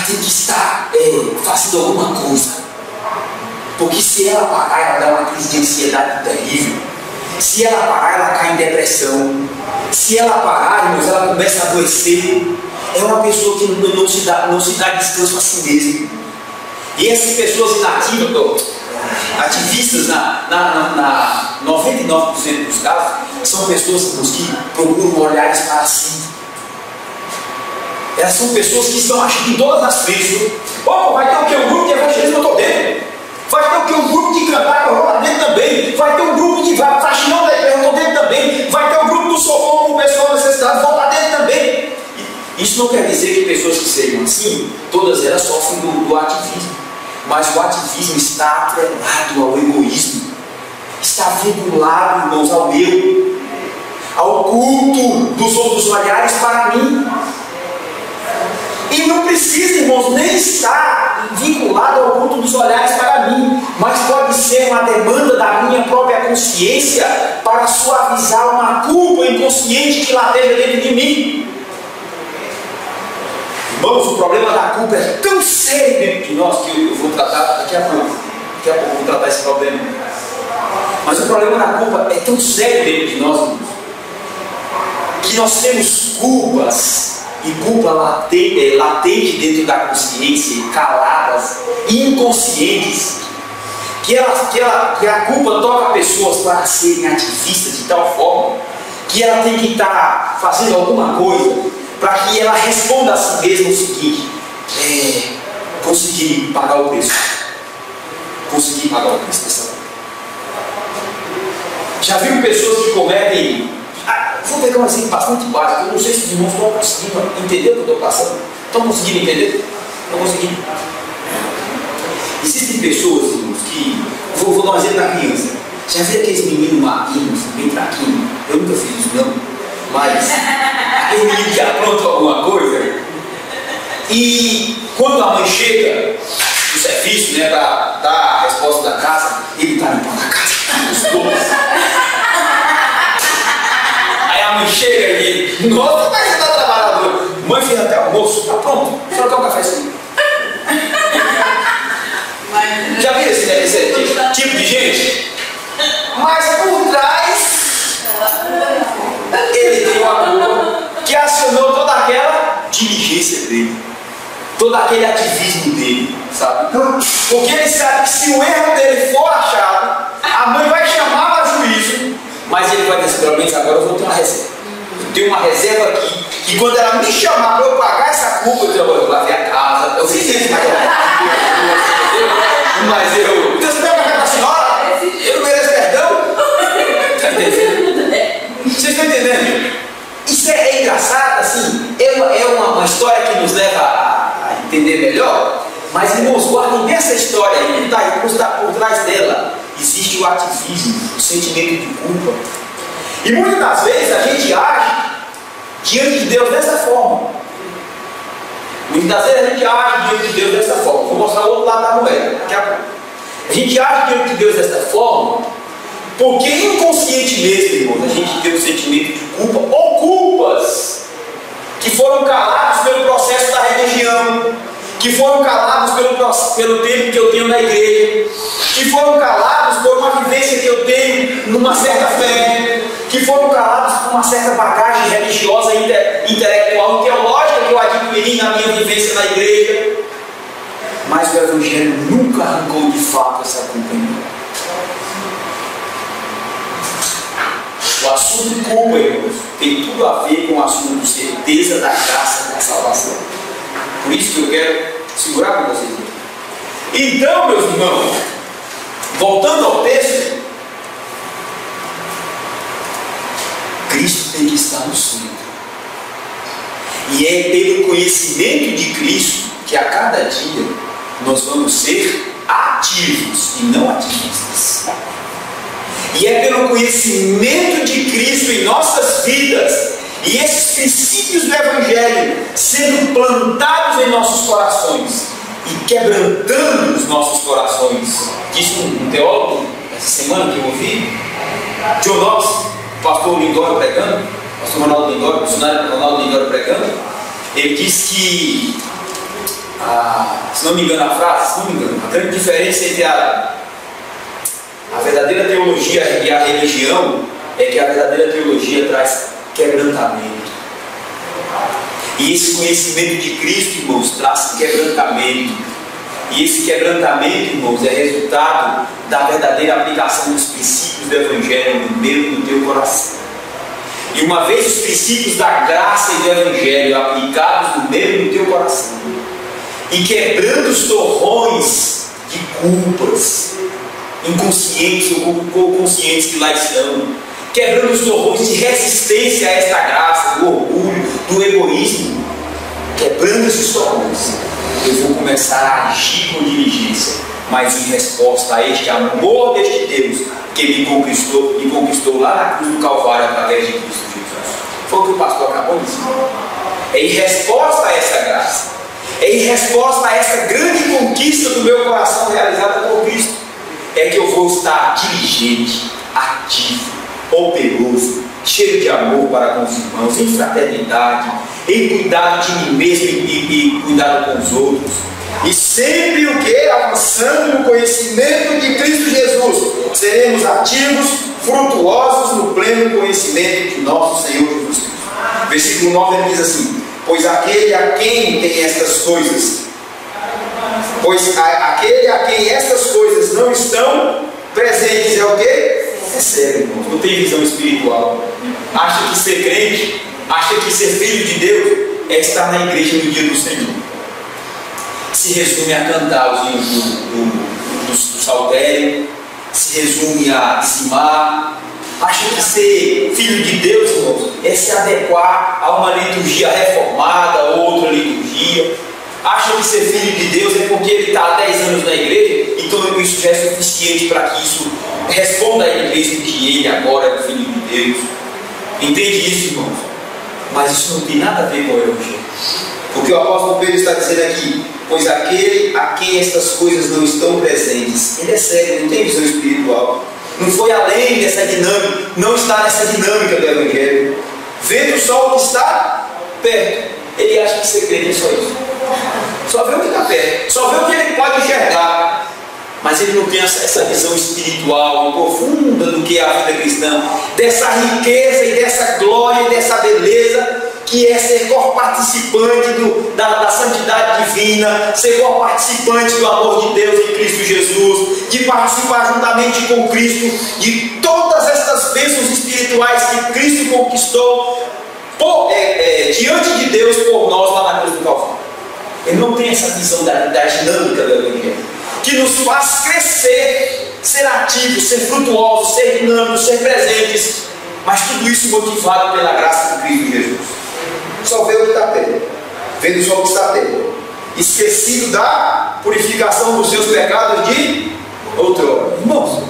tem que estar fazendo alguma coisa. Porque se ela parar, ela dá uma crise de ansiedade terrível. Se ela parar, ela cai em depressão. Se ela parar, irmãos, ela começa a adoecer. É uma pessoa que não se dá descanso a si mesma. E essas pessoas inativas, ativistas, na 99% dos casos, são pessoas que procuram olhares para si. Elas são pessoas que estão agindo em todas as frentes. Opa, vai ter o que? Um grupo de evangelismo, eu estou dentro. Vai ter o que? Um grupo de cantar, eu vou lá dentro também. Vai ter um grupo de faxinão da igreja, eu estou dentro também. Vai ter um grupo do socorro com o pessoal necessitado, eu vou lá dentro também. Isso não quer dizer que pessoas que sejam assim, todas elas sofrem do ativismo. Mas o ativismo está atrelado ao egoísmo. Está vinculado, irmãos, ao eu. Ao culto dos outros olhares para mim. E não precisa, irmãos, nem estar vinculado ao culto dos olhares para mim, mas pode ser uma demanda da minha própria consciência para suavizar uma culpa inconsciente que lateja dentro de mim. Irmãos, o problema da culpa é tão sério dentro de nós que eu vou tratar daqui a pouco. Daqui a pouco eu vou tratar esse problema. Mas o problema da culpa é tão sério dentro de nós, irmãos, que nós temos culpas e culpa latente dentro da consciência, caladas, inconscientes, que a culpa toca pessoas para serem ativistas de tal forma que ela tem que estar fazendo alguma coisa para que ela responda a si mesma o seguinte: conseguir pagar o preço. Conseguir pagar o preço dessa culpa. Já viu pessoas que cometem... Vou pegar um exemplo bastante básico. Eu não sei se os irmãos estão conseguindo entender o que eu estou passando. Estão conseguindo entender? Estão conseguindo? Existem pessoas, irmãos, que... Vou dar um exemplo da criança. Já viu aqueles meninos maquinhos, bem fraquinhos? Eu nunca fiz isso não, mas aquele menino que apronta alguma coisa. E quando a mãe chega do serviço, né, para dar a resposta da casa, ele está limpando a casa, os poucos. A mãe chega e nossa, mas você está trabalhador. Mãe fez até almoço, está pronto. Só quer um cafezinho. Já viu esse tipo de gente? Mas por trás, ele tem uma culpa que acionou toda aquela diligência dele, todo aquele ativismo dele, sabe? Porque ele sabe que se o erro dele for achado, a mãe vai chamar a juízo. Mas ele vai dizer, pelo menos agora eu vou ter uma reserva. Eu tenho uma reserva aqui, que quando ela me chamar para eu pagar essa culpa, eu lavei a casa, eu fiz isso, mas eu... Deus me deu para a senhora? Eu não mereço perdão? Está entendendo? Vocês estão entendendo? Isso é engraçado, assim, é uma história que nos leva a entender melhor, mas, irmãos, guardem dessa história aí, está por trás dela. Existe o ativismo, o sentimento de culpa. E muitas das vezes a gente age diante de Deus dessa forma. Muitas das vezes a gente age diante de Deus dessa forma. Vou mostrar o outro lado da moeda daqui a pouco. A gente age diante de Deus dessa forma porque inconscientemente, irmãos, a gente tem um sentimento de culpa ou culpas que foram calados pelo processo da religião, que foram calados pelo tempo que eu tenho na igreja, que foram calados por uma vivência que eu tenho numa certa fé, que foram calados por uma certa bagagem religiosa, intelectual e teológica que eu adquiri na minha vivência na igreja. Mas o Evangelho nunca arrancou de fato essa culpa em mim. O assunto culpa, irmãos, tem tudo a ver com o assunto certeza da graça da salvação. Por isso que eu quero segurar com vocês. Então, meus irmãos, voltando ao texto, Cristo tem que estar no centro. E é pelo conhecimento de Cristo que a cada dia nós vamos ser ativos e não ativistas. E é pelo conhecimento de Cristo em nossas vidas e esses princípios do Evangelho sendo plantados em nossos corações e quebrantando os nossos corações. Disse um teólogo essa semana que eu ouvi, John Knox, pastor Lindório pregando, pastor Ronaldo Lindório, missionário Ronaldo Lindório pregando, ele disse que, se não me engano a frase, a grande diferença entre a verdadeira teologia e a religião é que a verdadeira teologia traz quebrantamento. E esse conhecimento de Cristo, irmãos, traz quebrantamento. E esse quebrantamento, irmãos, é resultado da verdadeira aplicação dos princípios do Evangelho no meu e no teu coração. E uma vez os princípios da graça e do Evangelho aplicados no meio do teu coração, e quebrando os torrões de culpas, inconscientes ou conscientes que lá estão, quebrando os torrões de resistência a esta graça, do orgulho, do egoísmo, quebrando esses torrões, eu vou começar a agir com diligência, mas em resposta a este amor deste Deus que me conquistou lá na cruz do Calvário através de Cristo Jesus. Foi o que o pastor acabou de dizer. É em resposta a essa graça, é em resposta a essa grande conquista do meu coração realizada por Cristo, é que eu vou estar diligente, ativo, operoso, cheio de amor para com os irmãos, em fraternidade, em cuidado de mim mesmo e cuidado com os outros. E sempre o que? Avançando no conhecimento de Cristo Jesus, seremos ativos, frutuosos no pleno conhecimento de nosso Senhor Jesus Cristo. Versículo 9 ele diz assim: pois aquele a quem tem estas coisas, aquele a quem estas coisas não estão presentes é o que? É sério, irmão. Não tem visão espiritual. Acha que ser crente, acha que ser filho de Deus é estar na igreja no dia do Senhor. Se resume a cantar os hinos do saltério, se resume a dizimar. Acha que ser filho de Deus, irmãos, é se adequar a uma liturgia reformada, outra liturgia. Acha que ser filho de Deus é porque ele está há 10 anos na igreja, então isso já é suficiente para que isso responda a ele mesmo que ele agora é filho de Deus. Entende isso, irmãos? Mas isso não tem nada a ver com o Evangelho. Porque o apóstolo Pedro está dizendo aqui: pois aquele a quem estas coisas não estão presentes, ele é cego, não tem visão espiritual, não foi além dessa dinâmica, não está nessa dinâmica do Evangelho, vendo só o que está perto. Ele acha que ser crente é só isso, só vê o que está perto, só vê o que ele pode enxergar, mas ele não tem essa visão espiritual profunda do que é a vida cristã, dessa riqueza e dessa glória e dessa beleza que é ser co-participante da santidade divina, ser co-participante do amor de Deus em Cristo Jesus, de participar juntamente com Cristo de todas estas bênçãos espirituais que Cristo conquistou diante de Deus por nós lá na cruz do Calvário. Ele não tem essa visão da dinâmica do Evangelho, que nos faz crescer, ser ativos, ser frutuosos, ser dinâmicos, ser presentes, mas tudo isso motivado pela graça de Cristo Jesus. Só vê o que está perto, vendo só o que está perto, esquecido da purificação dos seus pecados de outrora. Irmãos,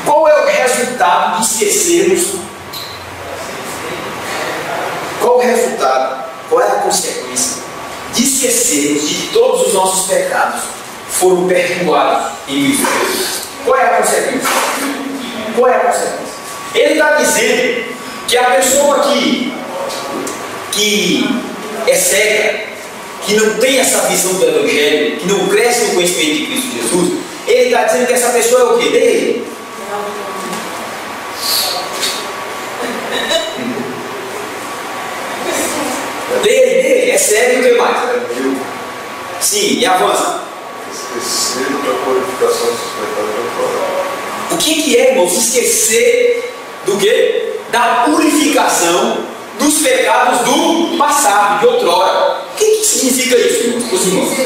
qual é o resultado de esquecermos? Qual o resultado? Qual é a consequência de esquecermos de que todos os nossos pecados foram perdoados em Cristo Jesus? Qual é a consequência? Qual é a consequência? Ele está dizendo que a pessoa que é cega, que não tem essa visão do Evangelho, que não cresce no conhecimento de Cristo Jesus, ele está dizendo que essa pessoa é o quê? Dele. Dele, é cego e o que mais? Sim, e avança. Esquecer da purificação dos pecados de outrora. O que é, irmãos, esquecer do quê? Da purificação dos pecados do passado, de outrora. O que significa isso, irmãos?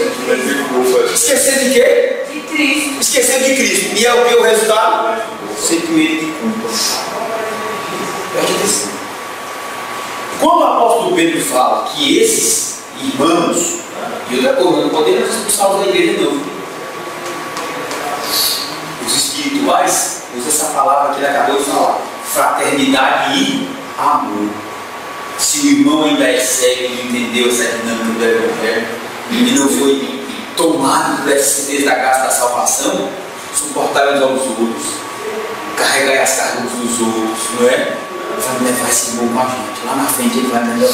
Esquecer de quê? De Cristo. Esquecer de Cristo. E é o que o resultado? Sentimento de culpa. Preste atenção. Quando o apóstolo Pedro fala que esses irmãos, e outra coisa, não podemos expulsá-los da igreja, não. Os espirituais, usa essa palavra que ele acabou de falar: fraternidade e amor. Se o irmão ainda é cego e não entendeu essa dinâmica do Evangelho, e não foi tomado por essa certeza da graça da salvação, suportar uns aos outros, carregar as cargas dos outros, não é? Vai levar esse irmão com a gente, lá na frente ele vai melhor.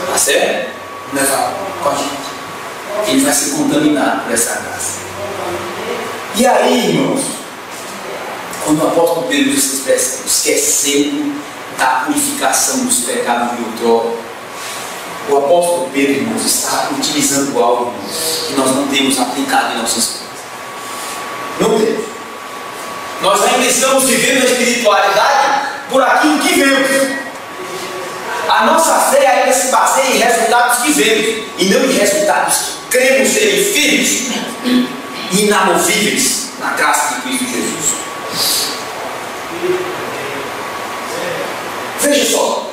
Tá certo? Levar com a gente. Ele vai ser contaminado por essa graça. E aí, irmãos, quando o apóstolo Pedro se expressa esquecendo da purificação dos pecados de outrora, o apóstolo Pedro, irmãos, está utilizando algo, irmãos, que nós não temos aplicado em nossas vidas. Não temos. Nós ainda estamos vivendo a espiritualidade por aquilo que vemos. A nossa fé ainda se baseia em resultados que vemos e não em resultados que cremos serem firmes e inamovíveis na graça de Cristo Jesus. Veja só,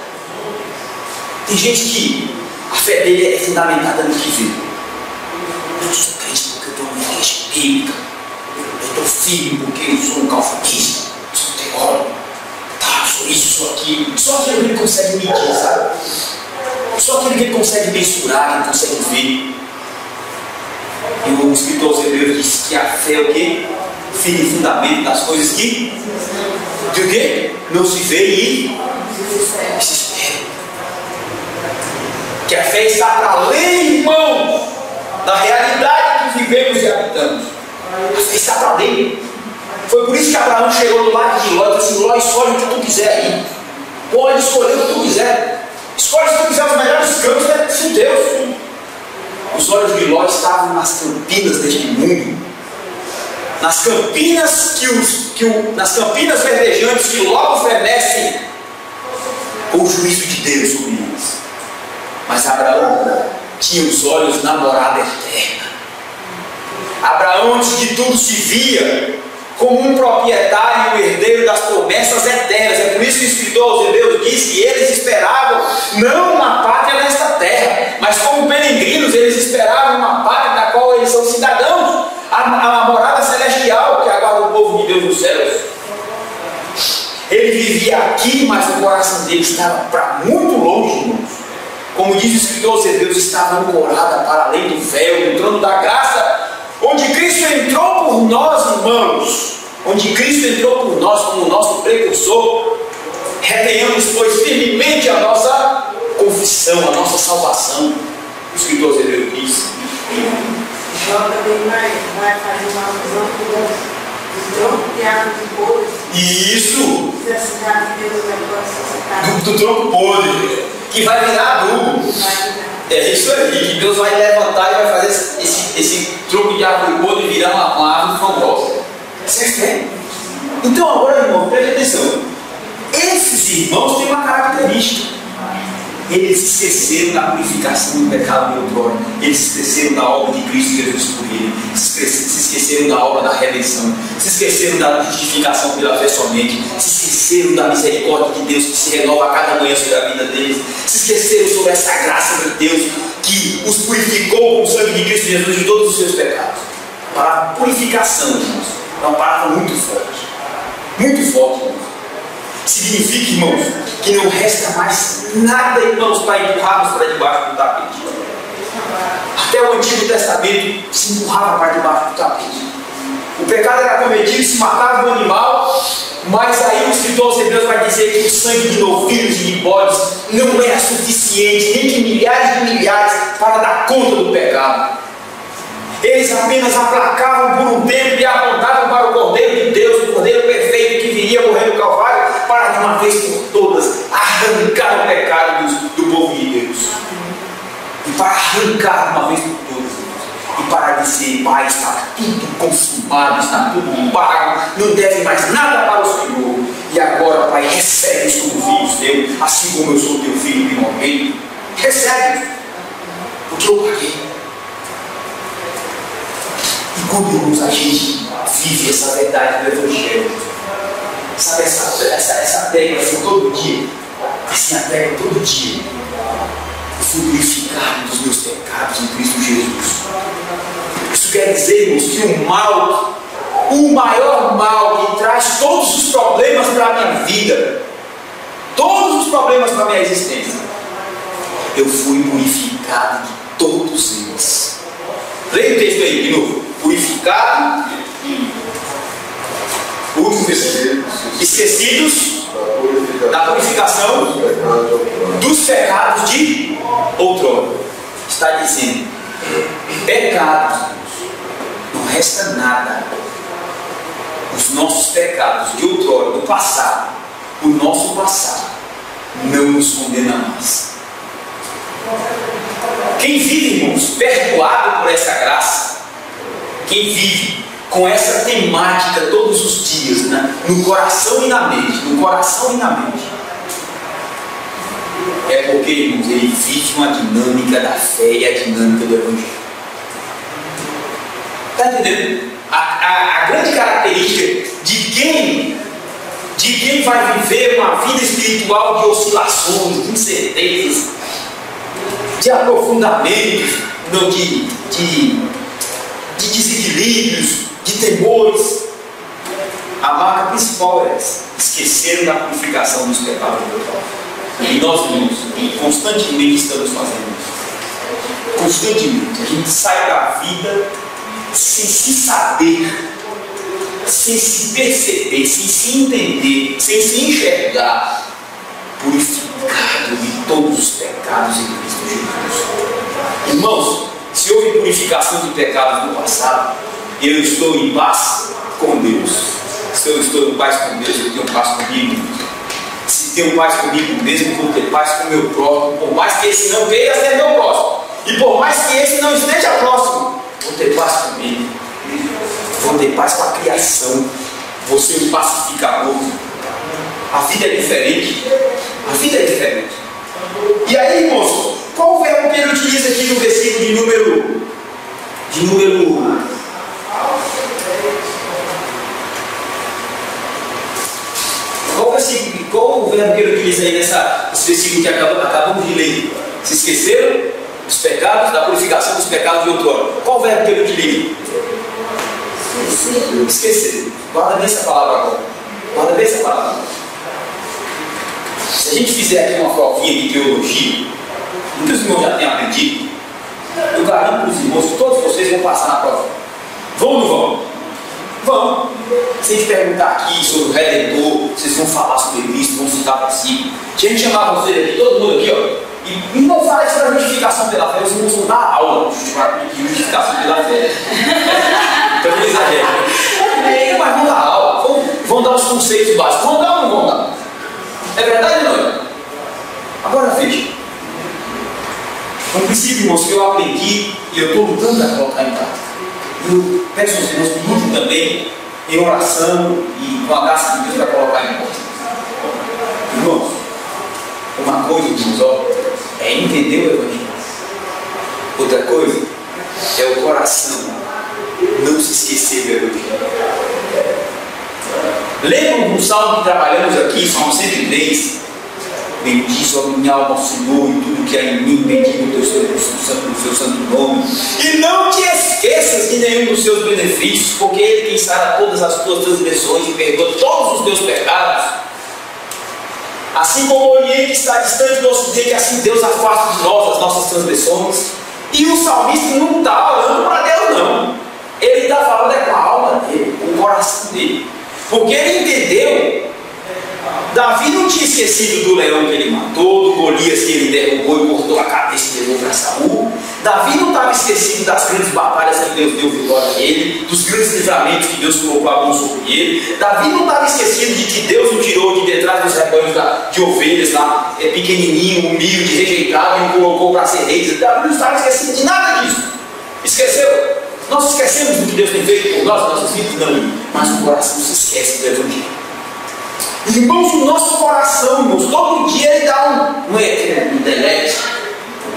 tem gente que a fé dele é fundamentada no que vê. Eu sou crente porque eu estou numa igreja bíblica, eu estou firme porque eu sou um calvinista, eu sou um teólogo, tá, sou isso, sou aquilo. Só aquilo que ele consegue medir, sabe? Só aquilo que ele consegue mensurar, que ele consegue ver. E o escritor aos Hebreus diz que a fé é o quê? Firme fundamento das coisas que de o quê? Não se vê e se espera. Que a fé está para além, irmão, da realidade que vivemos e habitamos. A fé está para além. Foi por isso que Abraão chegou do lado de Ló e disse: Ló, escolhe o que tu quiser aí. Pode escolher o que tu quiser. Escolhe se tu quiser os melhores campos de Deus. Os olhos de Ló estavam nas campinas deste mundo, nas campinas nas campinas verdejantes que logo fenecem o juízo de Deus sobre eles. Mas Abraão tinha os olhos na morada eterna. Abraão, antes de tudo, se via como um proprietário e um herdeiro das promessas eternas. É por isso que o escritor aos Hebreus diz que eles esperavam não uma pátria nesta terra, mas como peregrinos eles esperavam uma pátria da qual eles são cidadãos, a morada celestial que aguarda o povo de Deus nos céus. Ele vivia aqui, mas o coração dele estava para muito longe, irmãos. Como diz o escritor aos Hebreus, estava ancorada para além do véu, do trono da graça, onde Cristo entrou por nós, irmãos, onde Cristo entrou por nós como nosso precursor. Retenhamos, pois, firmemente a nossa confissão, a nossa salvação. O escritor aos Hebreus diz. Jó também vai fazer uma alusão do tronco de árvore podre. Isso! Do Do tronco podre, que vai virar adubo. É isso aí, que Deus vai levantar e vai fazer esse tronco de árvore podre virar uma árvore frondosa. Isso é fé. Então agora, irmão, preste atenção. Esses irmãos têm uma característica. Eles se esqueceram da purificação do pecado de outrora. Eles se esqueceram da obra de Cristo Jesus por ele. Se esqueceram da obra da redenção. Se esqueceram da justificação pela fé somente. Se esqueceram da misericórdia de Deus que se renova a cada manhã sobre a vida deles. Se esqueceram sobre essa graça de Deus que os purificou com o sangue de Cristo Jesus de todos os seus pecados. Para a purificação, irmãos, é uma palavra muito forte. Muito forte, irmãos. Significa, irmãos, que não resta mais nada, irmãos, para empurrarmos para debaixo do tapete. Até o Antigo Testamento se empurrava para debaixo do tapete. O pecado era cometido, se matava o animal, mas aí o escritor aos Hebreus vai dizer que o sangue de novilhos e de bodes não era suficiente, nem de milhares para dar conta do pecado. Eles apenas aplacavam por um tempo e apontavam para o Cordeiro de Deus, o Cordeiro perfeito que viria morrer no Calvário, para de uma vez por todas arrancar o pecado do povo de Deus. E para arrancar de uma vez por todas, e para dizer: Pai, está tudo consumado, está tudo pago, não deve mais nada para o Senhor. E agora, Pai, recebe-os como filhos teus, assim como eu sou teu filho primogênito. Recebe-os, porque eu paguei. E quando, irmãos, a gente vive essa verdade do Evangelho, sabe essa tecla assim todo dia, assim a tecla todo dia, eu fui purificado dos meus pecados em Cristo Jesus. Isso quer dizer, irmãos, que o maior mal que traz todos os problemas para a minha vida, todos os problemas para a minha existência, eu fui purificado de todos eles. Leia o texto aí de novo. Purificado, o último versículo, esquecidos da purificação dos pecados de outrora. Está dizendo: pecados, não resta nada. Os nossos pecados de outrora, do passado, o nosso passado, não nos condena mais. Quem vive, irmãos, perdoado por essa graça, quem vive com essa temática todos os dias, né? No coração e na mente, no coração e na mente, é porque, irmãos, ele vive uma dinâmica da fé e a dinâmica do Evangelho. Está entendendo? A grande característica de quem vai viver uma vida espiritual de oscilações, de incertezas, de aprofundamentos, não, de desequilíbrios, de temores, a marca principal é essa: esqueceram da purificação dos pecados do pecado. E nós, irmãos, constantemente estamos fazendo isso. Constantemente. A gente sai da vida sem se saber, sem se perceber, sem se entender, sem se enxergar purificado de todos os pecados em Cristo Jesus. Irmãos, se houve purificação de pecados no passado, eu estou em paz com Deus. Se eu estou em paz com Deus, eu tenho paz comigo. Se tenho paz comigo mesmo, vou ter paz com o meu próximo, por mais que esse não queira ser meu próximo, e por mais que esse não esteja próximo, vou ter paz comigo, vou ter paz com a criação, vou ser um pacificador. A vida é diferente, a vida é diferente. E aí, irmãos, qual o verbo que ele utiliza aqui no versículo de número qual o verbo que ele utiliza aí nesse versículo que acabamos de ler? Se esqueceram dos pecados, da purificação dos pecados de outrora. Qual o verbo que ele utiliza? Esquecer. Guarda bem essa palavra agora. Guarda bem essa palavra. Se a gente fizer aqui uma provinha de teologia, muitos irmãos já têm aprendido, eu garanto para os irmãos que todos vocês vão passar na prova. Vão ou não vão? Vão. Se a gente perguntar aqui sobre o Redentor, vocês vão falar sobre Cristo, vão citar para si. Se a gente chamar vocês aqui, todo mundo aqui, ó, e não fala isso para justificação pela fé, os irmãos vão dar aula de justificação pela fé. Então não exagero. Mas vão dar aula, vão dar os conceitos básicos. Vão dar ou não vão dar? É verdade ou não é? Agora veja. Um princípio, irmãos, que eu aprendi e eu estou lutando para colocar em prática. Eu peço aos irmãos que lutem também em oração e com a graça de Deus para colocar em prática. Irmãos, uma coisa, irmãos, ó, é entender o Evangelho. Outra coisa é o coração não se esquecer do Evangelho. Lembram do salmo que trabalhamos aqui, Salmo 103? Bendiz, ó minha alma, ao Senhor, e tudo que há em mim, bendiga o seu santo nome. E não te esqueças de nenhum dos seus benefícios, porque Ele quem sara todas as tuas transgressões e perdoa todos os teus pecados. Assim como o Oriente está distante do Ocidente, assim Deus afasta de nós as nossas transgressões. E o salmista não está orando para Deus, não. Ele está falando com a alma dele, com o coração dele. Porque ele entendeu. Davi não tinha esquecido do leão que ele matou, do Golias que ele derrubou e cortou a cabeça e levou para Saul. Davi não estava esquecido das grandes batalhas que Deus deu vitória a ele, dos grandes livramentos que Deus colocou a mão sobre ele. Davi não estava esquecido de que Deus o tirou de detrás dos rebanhos de ovelhas lá, pequenininho, humilde, rejeitado, e o colocou para ser rei. Davi não estava esquecido de nada disso. Esqueceu? Nós esquecemos do que Deus tem feito por nós, nossos filhos não, mas o coração se esquece do Evangelho. Irmãos, o nosso coração, irmãos, todo dia ele dá um delete,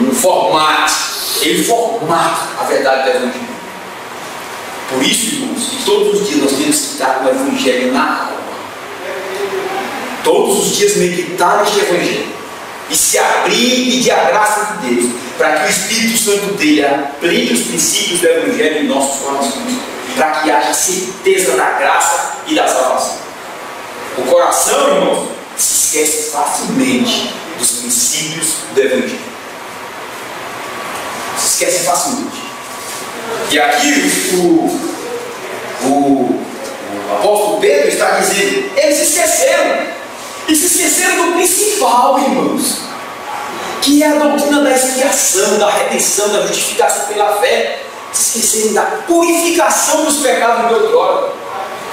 um formato, ele formata a verdade do Evangelho. Por isso, irmãos, que todos os dias nós temos que estar com o Evangelho na alma. Todos os dias meditar neste Evangelho e se abrir e pedir a graça de Deus, para que o Espírito Santo dele aplique os princípios do Evangelho em nossos corações, para que haja certeza da graça e da salvação. O coração, irmãos, se esquece facilmente dos princípios do Evangelho. Se esquece facilmente. E aqui o apóstolo Pedro está dizendo, eles se esqueceram. E se esqueceram do principal, irmãos, que é a doutrina da expiação, da redenção, da justificação pela fé. Se esqueceram da purificação dos pecados de outrora.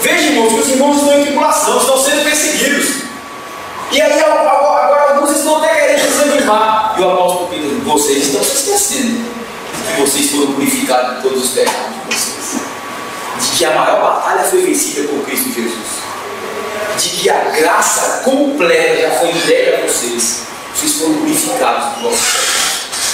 Veja, irmãos, que os irmãos estão em tribulação, estão sendo perseguidos. E aí agora alguns estão até querendo desanimar. E o apóstolo Pedro, vocês estão se esquecendo que vocês foram purificados de todos os pecados de vocês. De que a maior batalha foi vencida por Cristo Jesus, de que a graça completa já foi entregue a vocês. Vocês foram purificados do vosso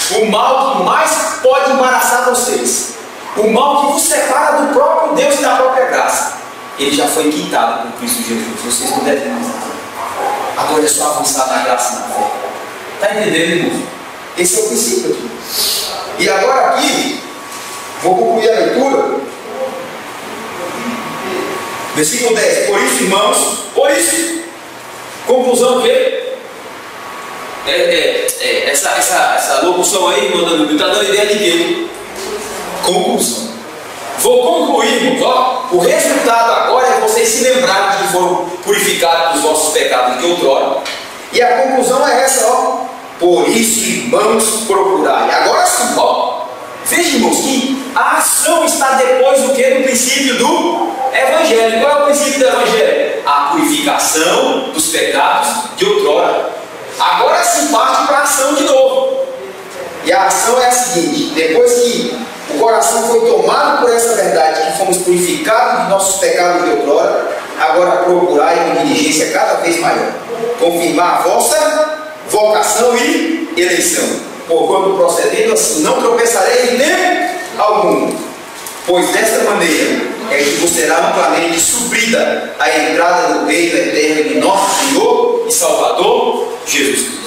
pecado. O mal que mais pode embaraçar vocês, o mal que vos separa do próprio Deus e da própria graça, ele já foi quitado por Cristo Jesus. Vocês não devem mais nada. Agora é só avançar na graça e na fé. Está entendendo, irmão? Esse é o princípio aqui. E agora aqui, vou concluir a leitura. Versículo 10. Por isso, irmãos, por isso, conclusão o quê? Essa locução aí, irmão, está dando ideia de quê? Conclusão. Vou concluir, irmãos, ó, o resultado agora é vocês se lembrarem de que foram purificados dos vossos pecados de outrora. E a conclusão é essa, ó. Por isso, irmãos, procurai. Agora sim, ó. Veja, irmãos, que a ação está depois do que? Do princípio do Evangelho. Qual é o princípio do Evangelho? A purificação dos pecados de outrora. Agora sim parte para a ação de novo. E a ação é a seguinte: depois que o coração foi tomado por essa verdade, que fomos purificados dos nossos pecados de outrora, agora procurai com diligência cada vez maior confirmar a vossa vocação e eleição. Porquanto procedendo assim, não tropeçareis em tempo algum, pois desta maneira é que vos será amplamente suprida a entrada no reino eterno de nosso Senhor e Salvador Jesus Cristo.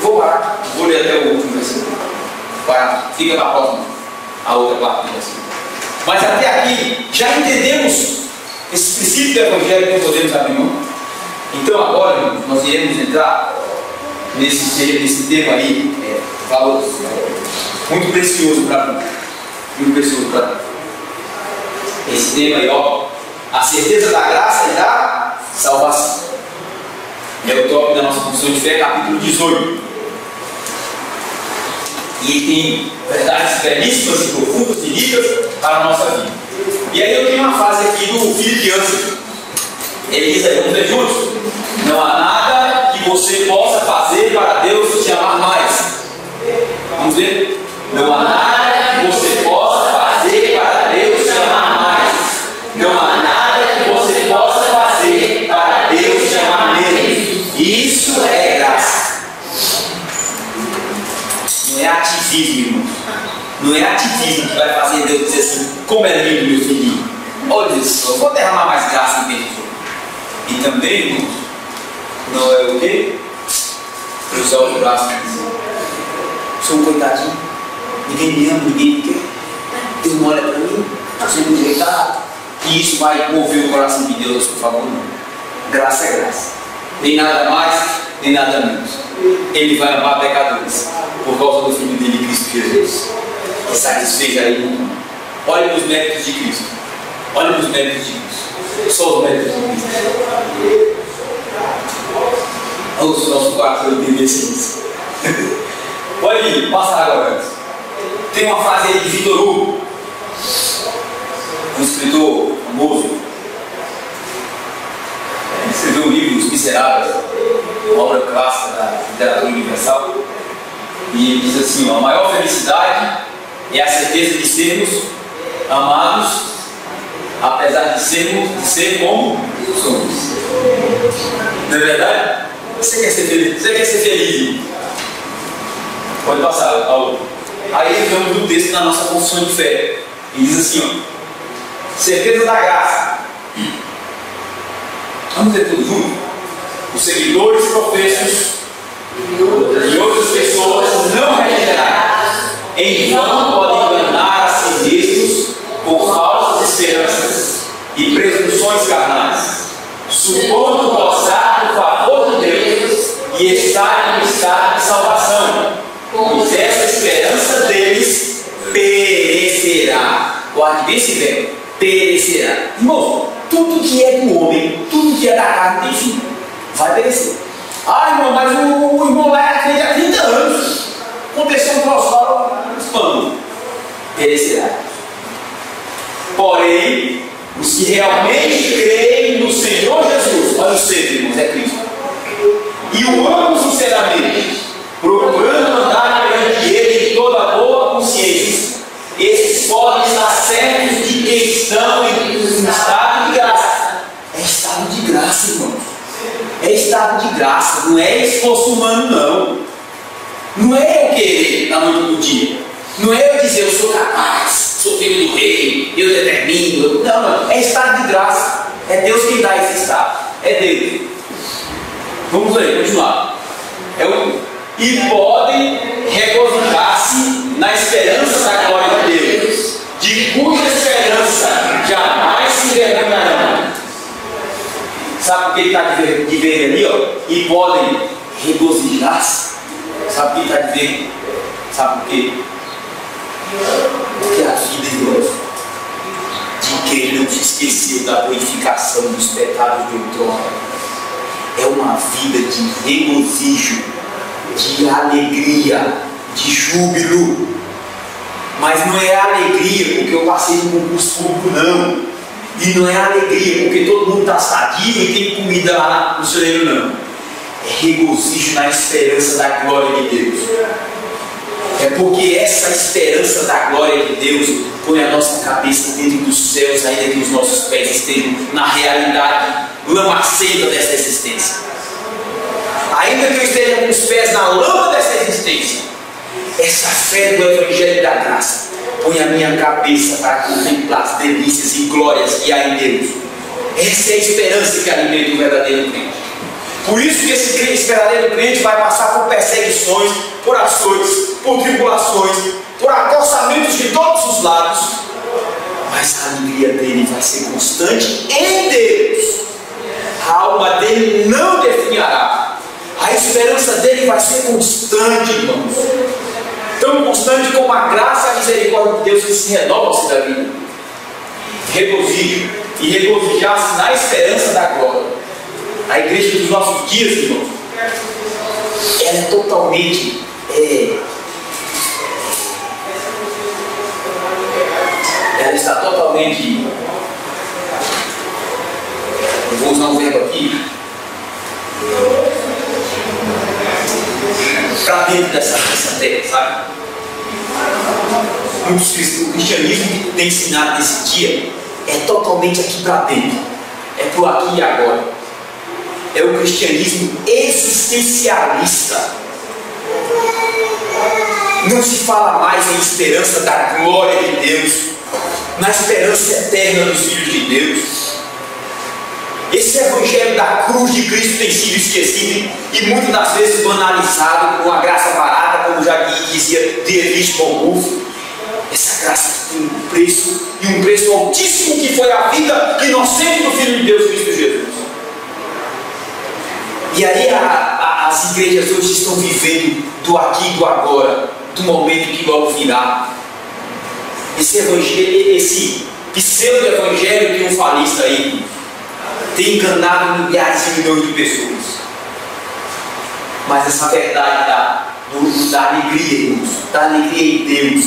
Vou parar, vou ler até o último versículo. Fica para a próxima, a outra parte do versículo. Mas até aqui já entendemos esse princípio do Evangelho que podemos abrir mão. Então agora nós iremos entrar nesse tema aí, valor muito precioso para mim. Muito precioso para mim. Esse tema aí, ó, a certeza da graça e da salvação. É o tópico da nossa confissão de fé, capítulo 18. E tem verdades belíssimas e profundas e ricas para a nossa vida. E aí eu tenho uma frase aqui do Philip Yancey. Ele diz aí, vamos ver juntos? Não há nada que você possa fazer para Deus te amar mais. Vamos ver? Não há nada que você possa fazer para Deus te amar mais. Não há nada que você possa fazer para Deus te amar menos. Isso é graça. Não é ativismo, irmão. Não é ativismo que vai fazer Deus dizer assim: como é lindo, meu filhinho. Olha isso, eu vou derramar mais graça em dentro. E também, irmão, não é o quê? Cruzar os braços e dizer: sou um coitadinho, ninguém me ama, ninguém me quer. Deus não olha para mim, estou sendo rejeitado. E isso vai mover o coração de Deus, por favor, não. Graça é graça. Nem nada mais, nem nada menos. Ele vai amar pecadores por causa do Filho dele, Cristo Jesus, que satisfez aí o mundo. Olha os méritos de Cristo. Olha os méritos de Cristo. Só os méritos de Cristo. Olha o nosso quarto entender isso. Olha aí, passa agora. Tem uma frase aí de Victor Hugo, um escritor famoso. Ele escreveu um livro, Os Miseráveis, uma obra clássica da literatura universal. E ele diz assim: a maior felicidade é a certeza de sermos amados, apesar de ser como somos. Não é verdade? Você quer ser feliz? Você quer ser feliz? Pode passar, Paulo. Aí entramos no texto da nossa confissão de fé. E diz assim: ó, certeza da graça. Vamos ler tudo junto? Os seguidores professos e outras pessoas não regeneradas em vão podem enganar a si mesmos por falsas esperanças e presunções carnais, supondo gozar do favor de Deus e estar no estado de salvação, pois essa esperança deles perecerá. Guarde bem esse verbo, perecerá. Irmão, tudo que é do homem, tudo que é da carne tem fim, vai perecer. Ah, irmão, mas o irmão lá é há 30 anos. Aconteceu um troço espano. Perecerá. Porém, os que realmente creem no Senhor Jesus, olha o centro, irmãos, é Cristo, e o amam sinceramente, procurando andar perante Ele em toda boa consciência, esses podem estar certos de que estão em um estado de graça. É estado de graça, irmãos. É estado de graça, não é esforço humano, não. Não é eu querer na noite do dia. Não é eu dizer eu sou capaz, sou filho do rei, eu determino. Não. É estado de graça. É Deus quem dá esse estado. É Deus. Vamos ler, continuar. E podem regozijar-se na esperança da glória de Deus, de cuja esperança jamais se envergonharão. Sabe por que ele está de verde ali? Ó? E podem regozijar-se. Sabe por que ele está de verde? Sabe por quê? Porque a vida, irmãos, de quem não se esqueceu da purificação dos pecados de outrora, é uma vida de regozijo, de alegria, de júbilo. Mas não é alegria porque eu passei no concurso público, não. E não é alegria porque todo mundo está sadio e tem comida lá no celeiro, não. É regozijo na esperança da glória de Deus. É porque essa esperança da glória de Deus põe a nossa cabeça dentro dos céus, ainda que os nossos pés estejam na realidade lamacenta dessa existência. Ainda que eu esteja com os pés na lama dessa existência, essa fé do Evangelho da Graça põe a minha cabeça para contemplar as delícias e glórias que há em Deus. Essa é a esperança que alimenta o verdadeiro crente. Por isso que esse verdadeiro crente vai passar por perseguições, por açoites, por tribulações, por acossamentos de todos os lados, mas a alegria dele vai ser constante em Deus. A alma dele não definhará. A esperança dele vai ser constante, irmãos. Tão constante como a graça e a misericórdia de Deus que se renovam ao da vida. Regozijo e regozijar-se na esperança da glória. A igreja dos nossos dias, irmãos, ela é totalmente ela está totalmente, eu vou usar um verbo aqui, para dentro dessa terra, sabe? O cristianismo tem ensinado nesse dia é totalmente aqui para dentro, é pro aqui e agora. É o cristianismo existencialista. Não se fala mais em esperança da glória de Deus, na esperança eterna dos filhos de Deus. Esse evangelho da cruz de Cristo tem sido esquecido e muitas das vezes banalizado com a graça barata, como já dizia Dietrich Bonhoeffer. Essa graça tem um preço, e um preço altíssimo, que foi a vida inocente do Filho de Deus, Cristo Jesus. E aí as igrejas hoje estão vivendo do aqui e do agora, do momento que logo virá. Esse evangelho, esse pseudo-evangelho triunfalista aí, tem enganado milhares e milhões de pessoas. Mas essa verdade da alegria, irmãos, da alegria em Deus,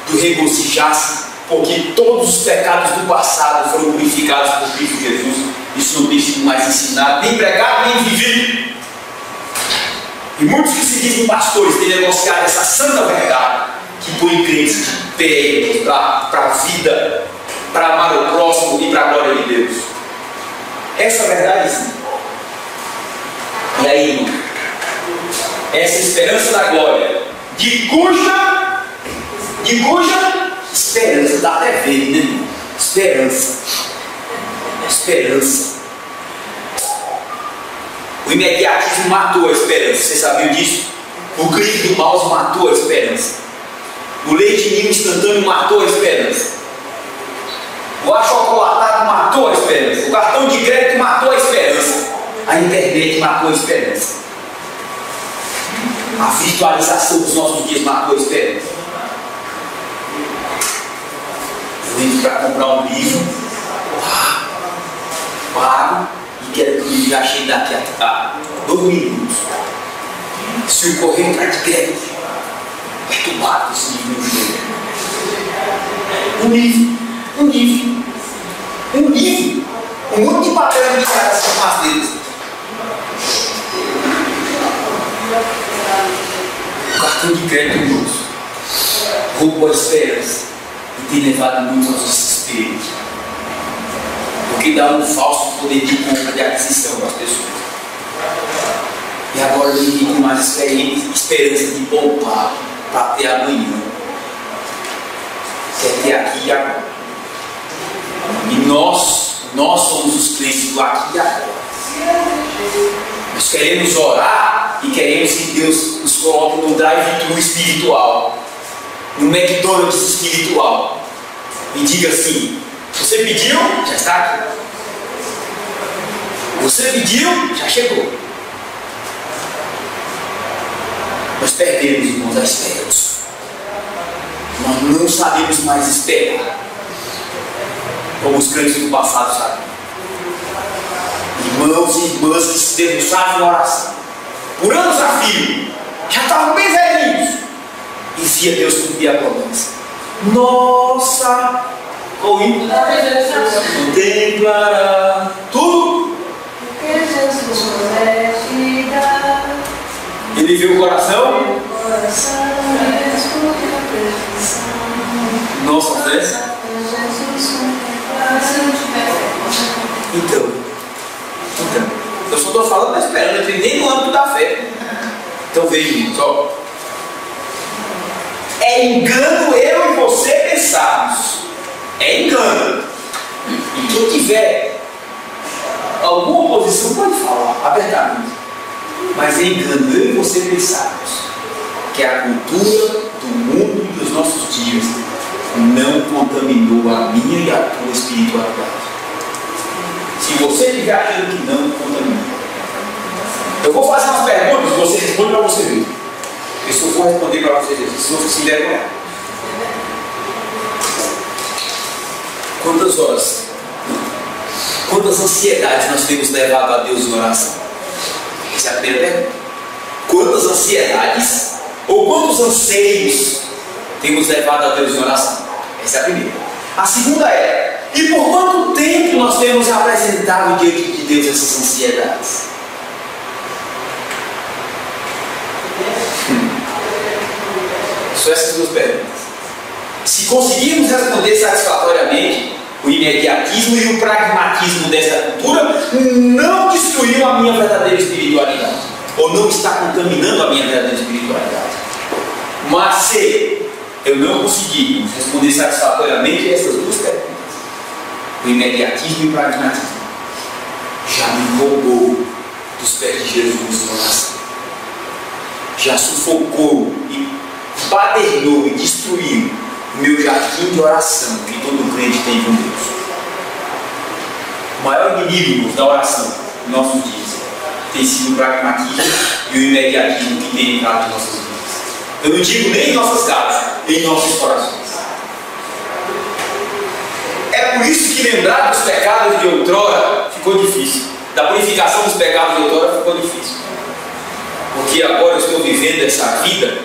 do regozijar-se, porque todos os pecados do passado foram purificados por Cristo Jesus. Isso não tem sido mais ensinado, nem pregado, nem vivido. E muitos que se dizem pastores têm negociado essa santa verdade, que põe crentes de pé para a vida, para amar o próximo e para a glória de Deus. Essa verdade, sim. E aí, irmão, essa esperança da glória, de cuja esperança, dá até ver, né, irmão? Esperança. O imediatismo matou a esperança. Você sabia disso? O clique do mouse matou a esperança. O leite ninho instantâneo matou a esperança. O achocolatado matou a esperança. O cartão de crédito matou a esperança. A internet matou a esperança. A virtualização dos nossos dias matou a esperança. Eu entro para comprar um livro, pago e quero que o livro já chegue daqui a 2 minutos. Se o correio está de crédito, perturbado esse livro não chega. Um livro, um monte de papel de cara assim com as dedos. O cartão de crédito, irmãos, roubou a esperança e tem levado muito aos desesperos. Porque dá um falso poder de compra, de aquisição para as pessoas. E agora eu vivi com mais esperança de poupar para ter amanhã. Quer ter aqui e agora. E nós somos os crentes do aqui e agora. Nós queremos orar e queremos que Deus nos coloque no drive-thru espiritual, no McDonald's espiritual. E diga assim: você pediu? Já está aqui. Você pediu? Já chegou. Nós perdemos, irmãos, a esperança. Nós não sabemos mais esperar, como os crentes do passado sabiam. Irmãos e irmãs que se debruçavam na oração, por anos a fio, já estavam bem velhinhos, e via Deus cumprir a promessa. Nossa! Contemplará tudo. Ele viu o coração? Nossa fé? Então, eu só estou falando da esperança, não nem no âmbito da fé. Então veja só. É engano eu e você pensarmos. É engano. E quem tiver alguma oposição pode falar abertamente. Mas é engano eu e você pensarmos que a cultura do mundo e dos nossos dias não contaminou a minha e a tua espiritualidade. Se você estiver achando que não contaminou, eu vou fazer umas perguntas, você responde para você ver. Eu só vou responder para vocês, se não se envergonhar. Quantas horas, quantas ansiedades nós temos levado a Deus em oração? Essa é a primeira pergunta. Quantas ansiedades ou quantos anseios temos levado a Deus em oração? Essa é a primeira. A segunda é: e por quanto tempo nós temos apresentado diante de Deus essas ansiedades? Só essas duas perguntas. Se conseguirmos responder satisfatoriamente, o imediatismo e o pragmatismo dessa cultura não destruíram a minha verdadeira espiritualidade, ou não está contaminando a minha verdadeira espiritualidade. Mas se eu não conseguir responder satisfatoriamente essas duas perguntas, o imediatismo e o pragmatismo já me roubou dos pés de Jesus na oração, já sufocou e badernou e destruiu o meu jardim de oração que todo crente tem com Deus. O maior inimigo da oração em nossos dias tem sido o pragmatismo e o imediatismo que tem entrado em nossas vidas. Eu não digo nem em nossas casas, em nossos corações. É por isso que lembrar dos pecados de outrora ficou difícil. Da purificação dos pecados de outrora ficou difícil. Porque agora eu estou vivendo essa vida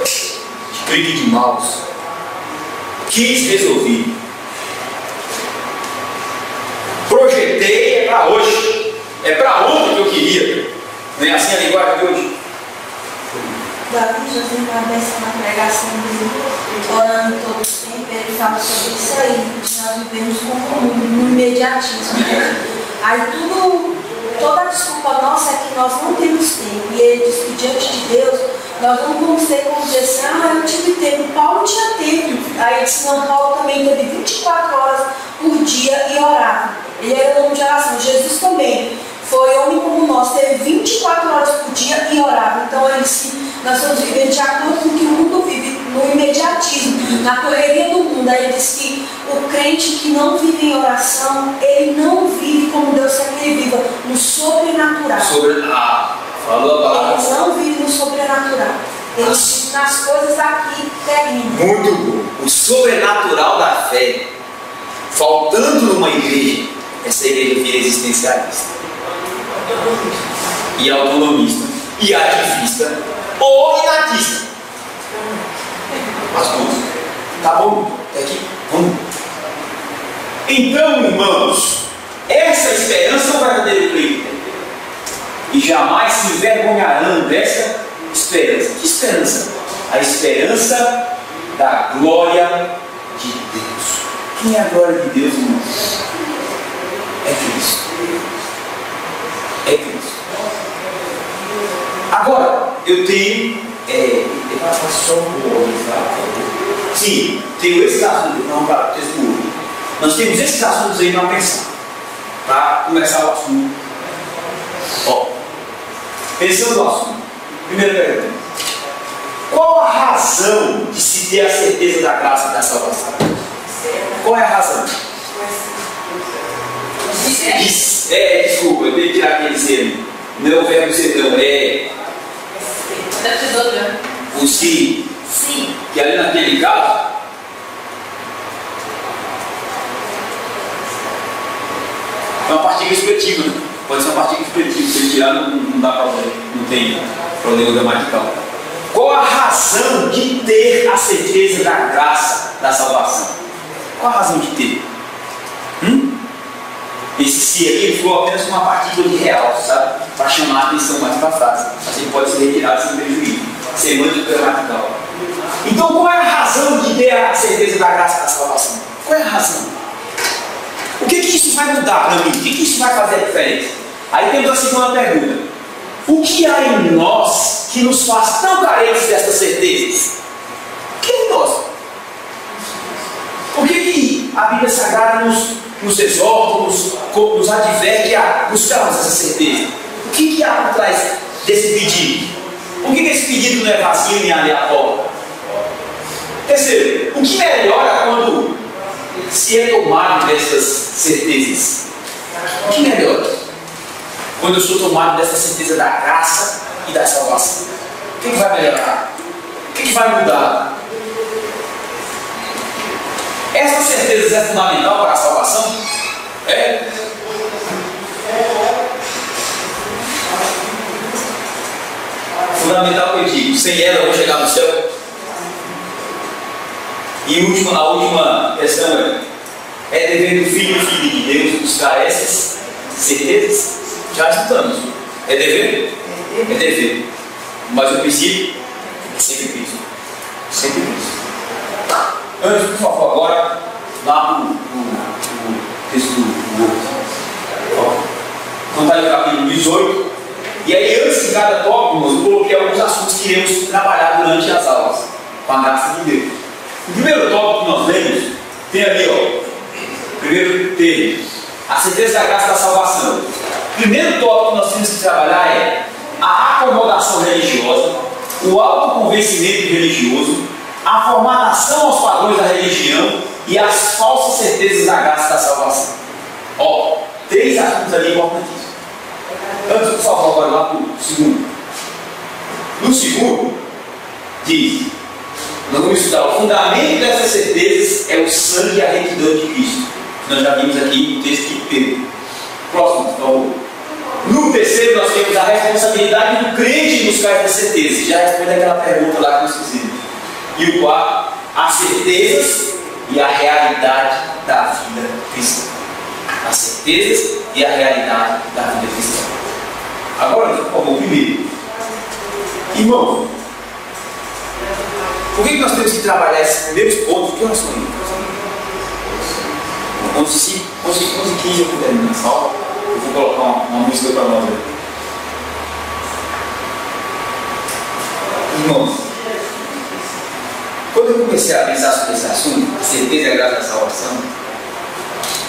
de briga de maus. Quis resolver. Projetei, é para hoje. É para ontem que eu queria. Não é assim a linguagem de hoje? Davi, José, na pregação dele, orando todo o tempo, ele fala sobre isso aí. Nós vivemos no imediatismo. Né? Aí toda a desculpa nossa é que nós não temos tempo. E ele diz que diante de Deus, nós não vamos ter como dizer assim: eu tive tempo. Paulo tinha tempo. Aí ele disse: não, Paulo também teve 24 horas por dia e orava. Ele era homem de oração. Jesus também foi homem como nós, teve 24 horas por dia e orava. Então ele disse: nós estamos vivendo de acordo com o que o mundo vive, no imediatismo, na correria do mundo. Aí ele diz que o crente que não vive em oração, ele não vive como Deus quer que ele viva, no sobrenatural. Falou a palavra. Ele não vive no sobrenatural. Ele vive nas coisas aqui terrenas. Muito bom. O sobrenatural da fé, faltando numa igreja, essa igreja vira existencialista e autonomista e ativista ou inatista. As duas. Tá bom? Até aqui? Vamos. Então, irmãos, essa esperança é o verdadeiro crente. E jamais se envergonharão dessa esperança. Que esperança? A esperança da glória de Deus. Quem é a glória de Deus, irmãos? é Cristo. É Cristo. Agora, eu tenho. Sim, tenho esses assuntos. Não, para texto. Nós temos esses assuntos aí para pensar. Para começar o assunto. Ó, pensando no assunto. Primeira pergunta. Qual a razão de se ter a certeza da graça e da salvação? Qual é a razão? Desculpa, eu tenho que tirar aquele ser. Não é o verbo ser, não. O se. Sim. Que ali naquele caso. É uma partícula expletiva, né? Pode ser uma partícula expletiva. Se ele tirar, não dá problema. Não tem problema gramatical. Qual a razão de ter a certeza da graça, da salvação? Qual a razão de ter? Esse se aqui ele ficou apenas uma partícula de real, sabe? Para chamar a atenção mais para a frase. Mas ele pode ser retirado sem prejuízo. Semântico gramatical. Então qual é a razão de ter a certeza da graça, da salvação? Qual é a razão? O que isso vai mudar para mim? O que isso vai fazer a diferença? Aí temos a segunda pergunta. O que há em nós que nos faz tão carentes dessas certezas? O que é em nós? Por que a Bíblia Sagrada nos exorta, nos adverte a buscarmos essa certeza? O que há por trás desse pedido? Por que esse pedido não é vazio nem aleatório? Terceiro, o que melhora quando se é tomado dessas certezas? O que melhora? Quando eu sou tomado dessa certeza da graça e da salvação. O que vai melhorar? O que vai mudar? Essa certeza é fundamental para a salvação? É? Fundamental que eu digo, sem ela eu vou chegar no céu. E a última questão é dever do filho e filho de Deus buscar essas certezas? Já estudamos. É dever? É dever. Mas o princípio é sempre Cristo. Sempre Cristo. Antes, por favor, agora, lá no texto do outro. Então está aí o capítulo 18. E aí, antes de cada tópico, eu coloquei alguns assuntos que iremos trabalhar durante as aulas, com a graça de Deus. O primeiro tópico que nós lemos, tem ali, ó, primeiro termo, a certeza da graça da salvação. O primeiro tópico que nós temos que trabalhar é a acomodação religiosa, o autoconvencimento religioso, a formatação aos padrões da religião e as falsas certezas da graça da salvação. Ó, 3 assuntos ali importantíssimos. Antes, por favor, agora lá para o segundo. No segundo, diz, nós vamos estudar o fundamento dessas certezas é o sangue e a retidão de Cristo. Nós já vimos aqui no texto de Pedro. Próximo, por favor. No terceiro, nós temos a responsabilidade do crente em buscar essas certezas. Já responde aquela pergunta lá que nós fizemos. E o quarto, as certezas e a realidade da vida cristã. As certezas e a realidade da vida cristã. Agora, por favor, primeiro. Irmão, por que nós temos que trabalhar esses primeiros pontos? Que nós somos? 11h15 eu vou terminar essa aula. Eu vou colocar uma música para nós. Irmãos, quando eu comecei a pensar sobre esse assunto, a certeza e a graça da salvação,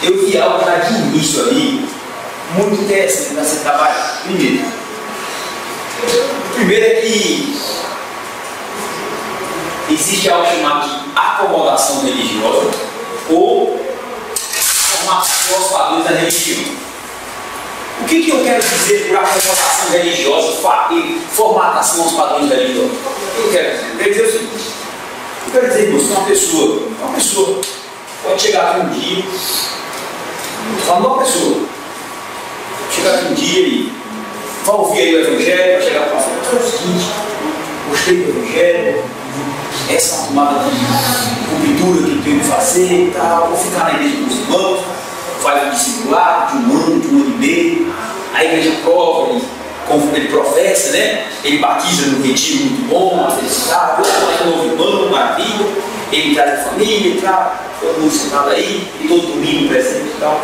eu vi algo já de início ali, muito interessante para ser trabalhado. Primeiro é que existe algo chamado de acomodação religiosa ou formação aos padrões da religião. O que eu quero dizer por acomodação religiosa e formatação aos padrões religiosos? O que eu quero dizer? Eu quero dizer o seguinte: eu quero dizer, irmãos, que uma pessoa pode chegar aqui um dia, falando uma pessoa, chegar aqui um dia e vai ouvir aí o Evangelho, vai chegar para falar, é o seguinte, gostei do Evangelho, essa é uma tomada de cultura que eu tenho que fazer e tal, vou ficar na igreja com os irmãos, faz um discipulado de um ano e meio, a igreja prova, ele professa, né? Ele batiza no retiro muito bom, uma felicidade, um novo irmão, maravilha, ele traz a família, todo mundo sentado aí, e todo domingo presente e tal.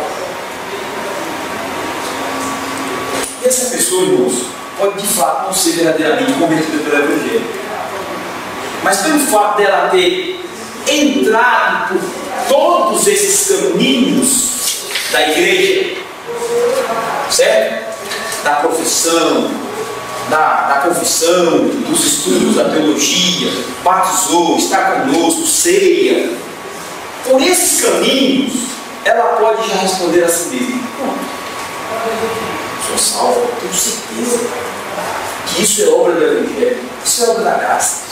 E essa pessoa, irmãos, pode de fato não ser verdadeiramente convertida pelo Evangelho. Mas pelo fato dela ter entrado por todos esses caminhos da igreja, certo? Da profissão, da confissão, dos estudos, da teologia, batizou, está conosco, ceia. Por esses caminhos, ela pode já responder a si mesma: sou salvo, tenho certeza que isso é obra do Evangelho, isso é obra da graça.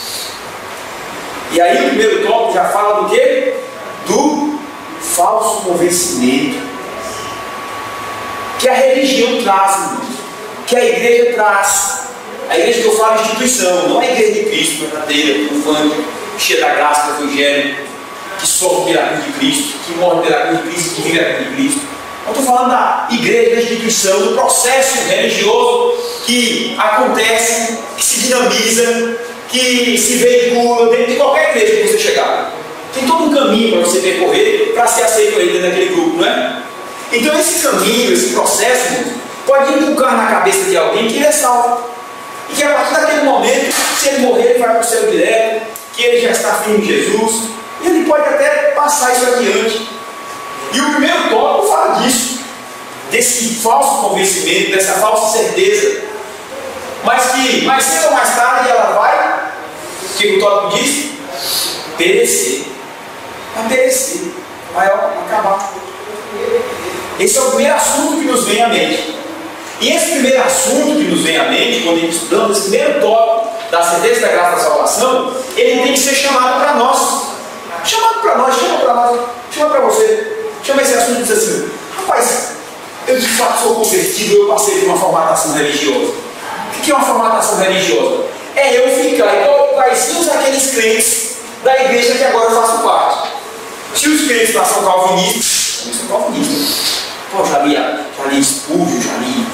E aí o primeiro tópico já fala do quê? Do falso convencimento que a religião traz, irmãos, que a igreja traz. A igreja que eu falo é instituição, não é a igreja de Cristo, verdadeira, triunfante, cheia da graça do Evangelho, que sofre pela cruz de Cristo, que morre pela cruz de Cristo, que vive a cruz de Cristo. Eu estou falando da igreja, da instituição, do processo religioso que acontece, que se dinamiza, que se veicula dentro de qualquer igreja que você chegar. Tem todo um caminho para você percorrer para ser aceito aí dentro daquele grupo, não é? Então esse caminho, esse processo, pode inculcar na cabeça de alguém que ele é salvo. E que a partir daquele momento, se ele morrer, ele vai para o céu direto, que ele já está firme em Jesus, e ele pode até passar isso adiante. E o primeiro tópico fala disso, desse falso convencimento, dessa falsa certeza, mas que mais cedo ou mais tarde ela vai, o que o tópico diz? Perecer. Vai perecer, vai acabar. Esse é o primeiro assunto que nos vem à mente. E esse primeiro assunto que nos vem à mente, quando a gente estudamos esse primeiro tópico da certeza da graça da salvação, ele tem que ser chamado para nós. Chamado para nós, chama para você. Chama esse assunto e diz assim: rapaz, eu de fato sou convertido, eu passei por uma formatação religiosa. O que é uma formatação religiosa? É eu ficar igual iguaizinhos aqueles crentes da igreja que agora eu faço parte. Se os crentes lá são calvinistas, eu sou calvinista. Pô, já li Spurgeon, já li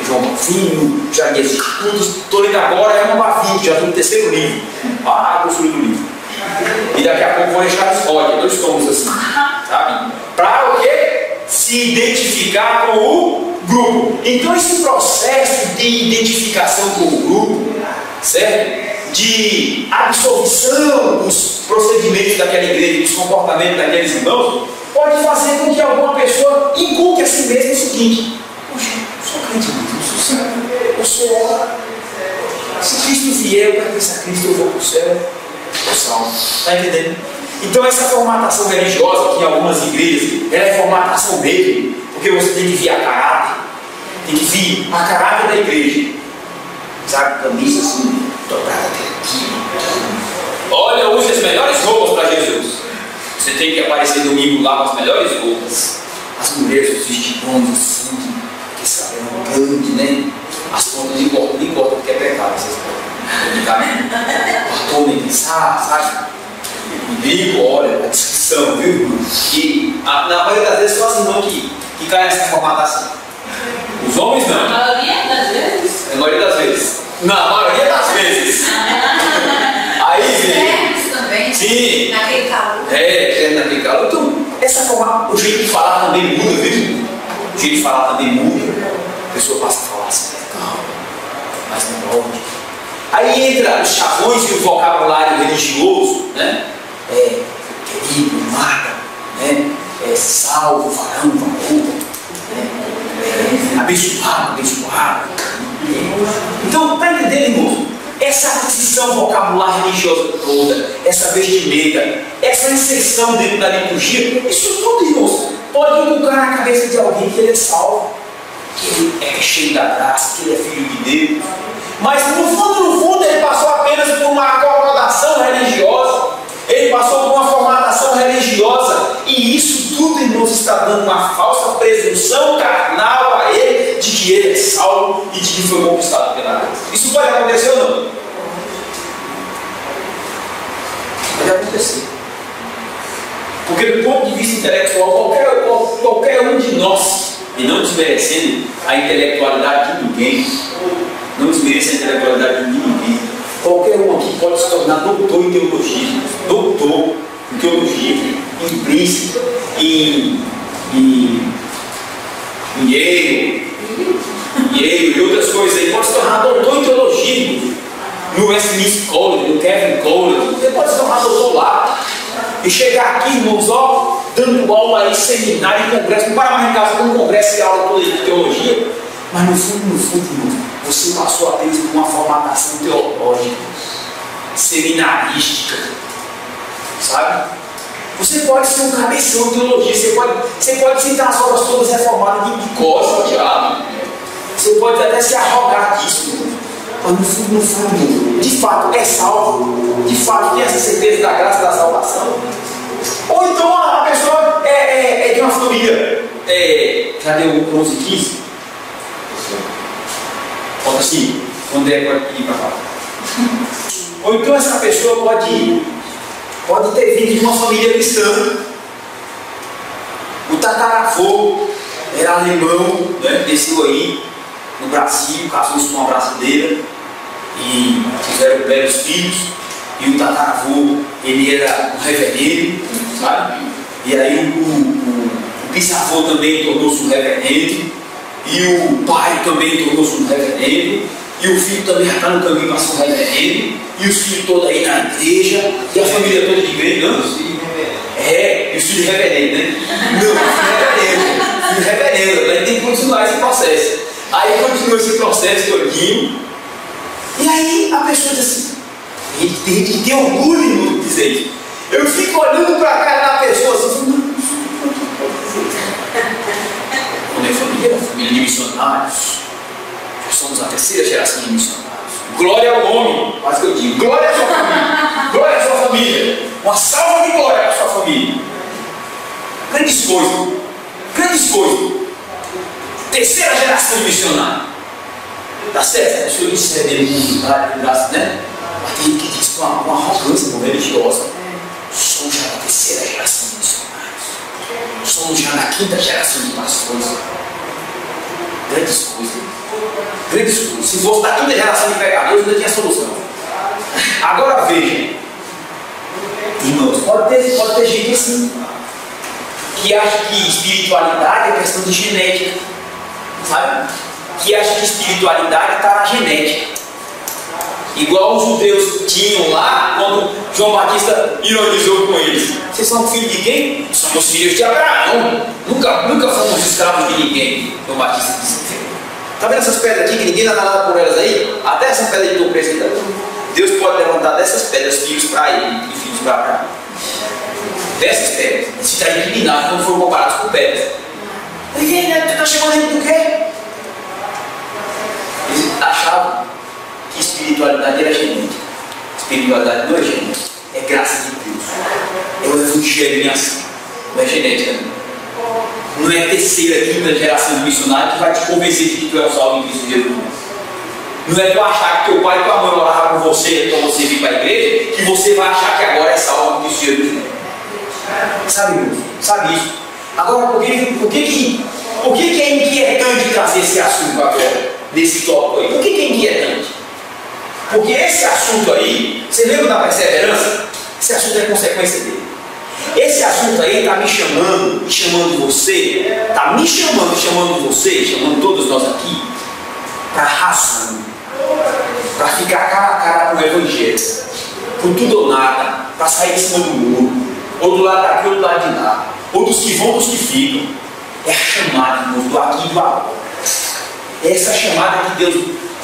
João Bonfim, já li esses estudos. Estou lendo agora, é uma Bavinho, já estou no terceiro livro. A grossura do livro. E daqui a pouco vou deixar os códigos, 2 tomos assim, sabe? Para o quê? Se identificar com o grupo. Então esse processo de identificação com o grupo, certo? De absorção dos procedimentos daquela igreja, dos comportamentos daqueles irmãos, pode fazer com que alguma pessoa inculque a si mesma o seguinte: poxa, eu sou crente mesmo, eu sou. Se Cristo vier, eu quero pensar Cristo, eu vou para o céu, eu salvo. Está entendendo? Então essa formatação religiosa, que em algumas igrejas, ela é formatação mesmo, porque você tem que vir a caráter, tem que vir a caráter da igreja. Sabe, camisa assim, dobrada até aqui. Olha, use as melhores roupas para Jesus. Você tem que aparecer domingo lá com as melhores roupas. As mulheres, os vestidões assim, que sabem, grande, né? As pontas não importa porque é pecado, vocês podem. Batom nem pensar, sabe? Ligo, olha, a descrição, viu? E na maioria das vezes são as irmãs que caem nessa formatação. Os homens não. Na maioria das vezes? Na maioria das vezes. Na maioria das vezes. Aí, gente. Também. Sim. Naquele calor. Naquele calor. Então, essa forma, o jeito de falar também muda, viu? O jeito de falar também muda. A pessoa passa a falar assim, calma, mais melódico. Aí entra os chavões e o vocabulário religioso, né? Querido, amada, né? Salvo, varão, varão, né? Abençoado. Então, está entendendo, irmão? Essa aquisição vocabular religiosa toda, essa vestimenta, essa inserção dentro da liturgia, isso tudo, irmãos, pode inculcar na cabeça de alguém que ele é salvo, que ele é cheio da graça, que ele é filho de Deus. Mas no fundo, ele passou apenas por uma acomodação religiosa, ele passou por uma formatação religiosa, e isso tudo, irmãos, está dando uma falsa presunção carnal a ele de que ele é salvo e de que foi conquistado pela graça. Isso pode acontecer ou não? Pode acontecer. Porque do ponto de vista intelectual, qualquer um de nós, e não desmerecendo a intelectualidade de ninguém, não desmereça a intelectualidade de ninguém, qualquer um aqui pode se tornar doutor em teologia, em príncipe, em Yale, Yale e outras coisas aí, pode se tornar doutor em teologia no Westminster College, no Kevin College. Você pode se tornar doutor lá e chegar aqui, irmãos, ó, dando aula aí, seminário e congresso. Não para mais em casa com um congresso e aula toda de teologia, mas no fundo, irmãos, você passou apenas por uma formatação teológica, seminarística, sabe? Você pode ser um cabeção de teologia, você pode citar as obras todas reformadas de costas, diabo. Você pode até se arrogar disso, mas no fundo, de fato é salvo, de fato tem essa certeza da graça da salvação. Ou então a pessoa é de uma família, cadê o 11 e 15? Falta assim, o André pode pedir para falar. Ou então essa pessoa pode ter vindo de uma família cristã. O tataravô era alemão, né? Desceu aí no Brasil, casou-se com uma brasileira e tiveram belos filhos. E o tataravô, ele era um reverendo, sabe? E aí o bisavô também tornou-se um reverendo. E o pai também tornou-se um reverendo. E o filho também já está no caminho para ser um reverendo. E os filhos todos aí na igreja. E a família toda de igreja. Não, e os filhos reverendo, né? Não, filho reverendo. Aí tem que continuar esse processo. Aí continua esse processo todinho. E aí a pessoa diz assim, ele tem orgulho de dizer isso. Eu fico olhando para a cara da pessoa assim, quando é família de missionários, nós somos a terceira geração de missionários. Glória ao nome, mas que eu digo, glória à sua família, glória à sua família, uma salva de glória à sua família. Grandes coisas. Terceira geração de missionários. Tá certo? O senhor disse dele com humildade, graça, né? Mas tem que dizer com uma arrogância religiosa. Somos já da terceira geração de missionários. Somos já da quinta geração de pastores. Grandes coisas. Se fosse da quinta geração de pregadores, ainda tinha solução. Agora vejam, irmãos, pode ter gente assim, que acha que espiritualidade é questão de genética, sabe? Que acha que espiritualidade está na genética. Igual os judeus tinham lá, quando João Batista ironizou com eles. Vocês são filhos de quem? Somos filhos de Abraão. Nunca fomos escravos de ninguém. João Batista disse. Está vendo essas pedras aqui, que ninguém dá nada por elas aí? Até essa pedra de teu preço aqui. Deus pode levantar dessas pedras filhos para ele e filhos para Abraão. Dessas pedras. Isso está indignado quando foram comparados com pedras. Ninguém, né? Tu está chamando ele do quê? Eles achavam que espiritualidade era genética. Espiritualidade não é genética, é graça de Deus. É o evangelho em ação, não é genética. Não é a terceira, quinta geração de missionário que vai te convencer de que tu é o salvo em Cristo Jesus. Não é tu achar que teu pai e tua mãe oraram por você, então você vir para a igreja, que você vai achar que agora é salvo em Cristo Jesus. Sabe, irmão? Sabe isso? Agora, por que é inquietante trazer esse assunto agora, nesse tópico aí? Por que é inquietante? Porque esse assunto aí, você lembra da perseverança? Esse assunto é consequência dele. Esse assunto aí está me chamando você, está me chamando você, chamando todos nós aqui, para razão, para ficar cara a cara com o evangelho, com tudo ou nada, para sair de cima do muro, ou do lado daqui ou do lado de lá, ou dos que vão, dos que ficam. É a chamada, irmãos, do aqui e do agora. É essa chamada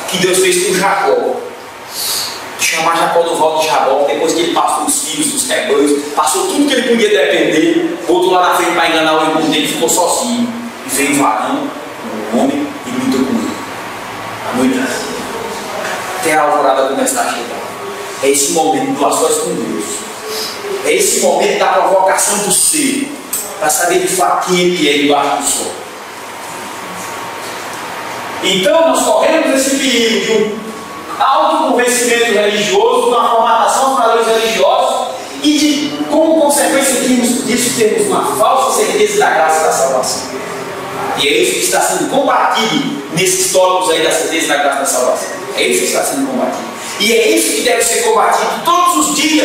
que Deus fez com Jacó. Chamar Jacó do voto de Jabó, depois que ele passou os filhos, os rebanhos, passou tudo que ele podia depender, voltou lá na frente para enganar o irmão dele, ficou sozinho. E veio um varão, um homem, e lutou com ele. A noite até a alvorada começar a chegar. É esse momento do a sós com Deus. É esse momento da provocação do ser, para saber de fato quem ele é debaixo do sol. Então nós corremos esse perigo de um autoconvencimento religioso, uma formatação para valores religiosos e de, como consequência disso, temos uma falsa certeza da graça da salvação. E é isso que está sendo combatido nesses tópicos aí da certeza da graça da salvação. É isso que está sendo combatido. E é isso que deve ser combatido todos os dias,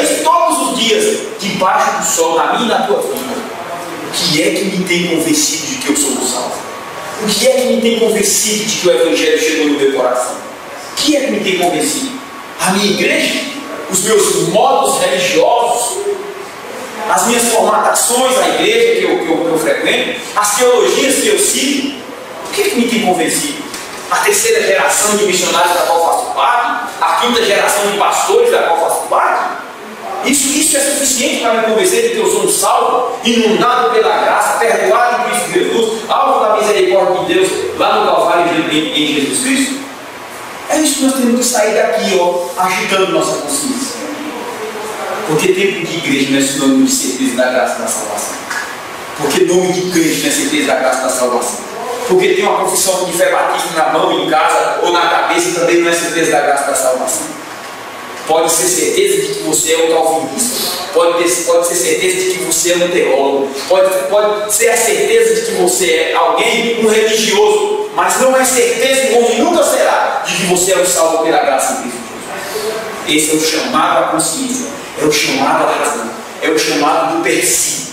debaixo do sol, na minha e na tua vida. O que é que me tem convencido de que eu sou salvo? O que é que me tem convencido de que o Evangelho chegou no meu coração? O que é que me tem convencido? A minha igreja? Os meus modos religiosos? As minhas formatações na igreja que eu frequento? As teologias que eu sigo? O que é que me tem convencido? A terceira geração de missionários da qual faço parte? A quinta geração de pastores da qual faço parte? Isso é suficiente para me convencer de que eu sou um salvo, inundado pela graça, perdoado em Cristo Jesus, alvo da misericórdia de Deus lá no Calvário em Jesus Cristo? É isso que nós temos que sair daqui, agitando nossa consciência. Porque tempo de igreja não é sinônimo de certeza da graça da salvação. Porque nome de crente não é certeza da graça da salvação. Porque tem uma profissão de fé batista na mão, em casa ou na cabeça também não é certeza da graça da salvação. Pode ser certeza de que você é um calvinista, pode ser certeza de que você é um teólogo, pode ser a certeza de que você é alguém, um religioso, mas não é certeza e onde nunca será de que você é um salvo pela graça de Cristo Jesus. Esse é o chamado à consciência, é o chamado à razão, é o chamado do per si.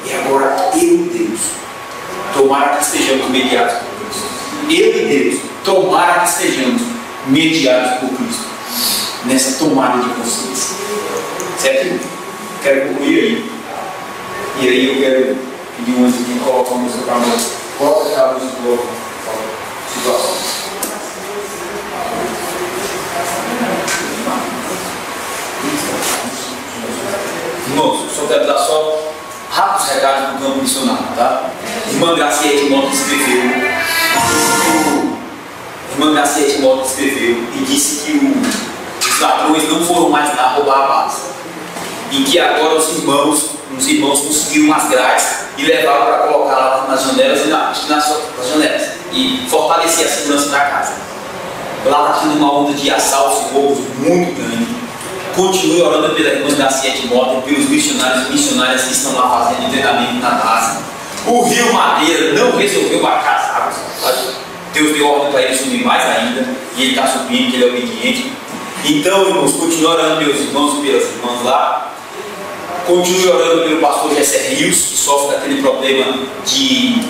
E agora eu e Deus, tomara que estejamos mediados por Cristo. Eu e Deus, tomara que estejamos mediados por Cristo. Nessa tomada de consciência. Certo? Quero concluir aí. E aí eu quero pedir um anjo que coloque a música para nós. Coloca aquela música do situação. Irmãos, só quero dar só rápidos recados do campo missionário, tá? Irmã Graciete Mota escreveu. Irmã Graciete Mota escreveu e disse que os ladrões não foram mais lá roubar a base. E que agora os irmãos conseguiram umas grades e levaram para colocar lá nas janelas nas janelas. E fortalecer a segurança da casa. Lá está tendo uma onda de assaltos e roubos muito grande. Continue orando pela irmã Graciete Mota e pelos missionários e missionárias que estão lá fazendo treinamento na base. O Rio Madeira não resolveu a casa. Deus deu ordem para ele subir mais ainda. E ele está subindo, que ele é obediente. Então, irmãos, continue orando pelos irmãos e pelas irmãs lá. Continue orando pelo pastor Jessé Rios, que sofre daquele problema de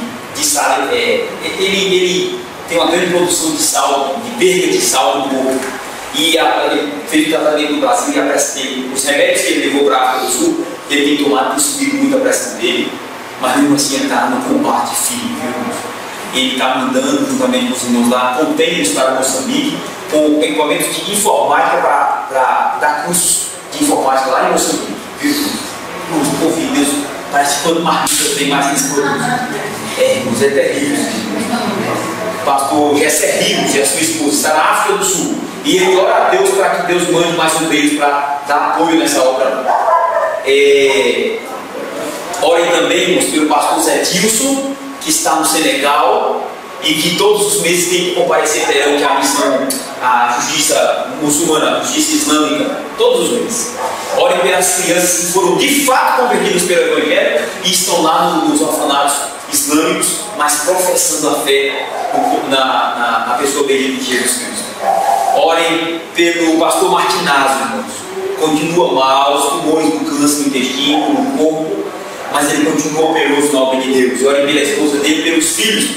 saúde. Ele tem uma grande produção de sal, de perda de sal no corpo. E ele fez o tratamento no Brasil e a pressão dele. Os remédios que ele levou para a África do Sul, ele tem tomado, tem subido muito a pressão dele. Mas mesmo assim, ele está no combate firme, viu, irmãos? Ele está mandando, juntamente com os irmãos lá, contêineres para Moçambique, com equipamentos de informática para dar cursos de informática lá em Moçambique. Viu? Irmãos, o povo de Deus, parece que quando marmita tem mais esse produto. Irmãos, é terrível. O pastor Jessé Rios e a sua esposa está na África do Sul. E ele ora a Deus para que Deus mande mais obreiros para dar apoio nessa obra. Orem também, irmãos, pelo pastor Zé Dilson, que está no Senegal e que todos os meses tem que comparecer perante a missão, a justiça muçulmana, a justiça islâmica, todos os meses. Orem pelas crianças que foram de fato convertidas pelo Evangelho e estão lá nos orfanatos islâmicos, mas professando a fé na pessoa bendita de Jesus Cristo. Orem pelo pastor Martinazzo, irmãos. Continua mal, os tumores do câncer no intestino, no corpo, mas ele continua operoso na obra de Deus. Orem pela esposa dele, pelos filhos,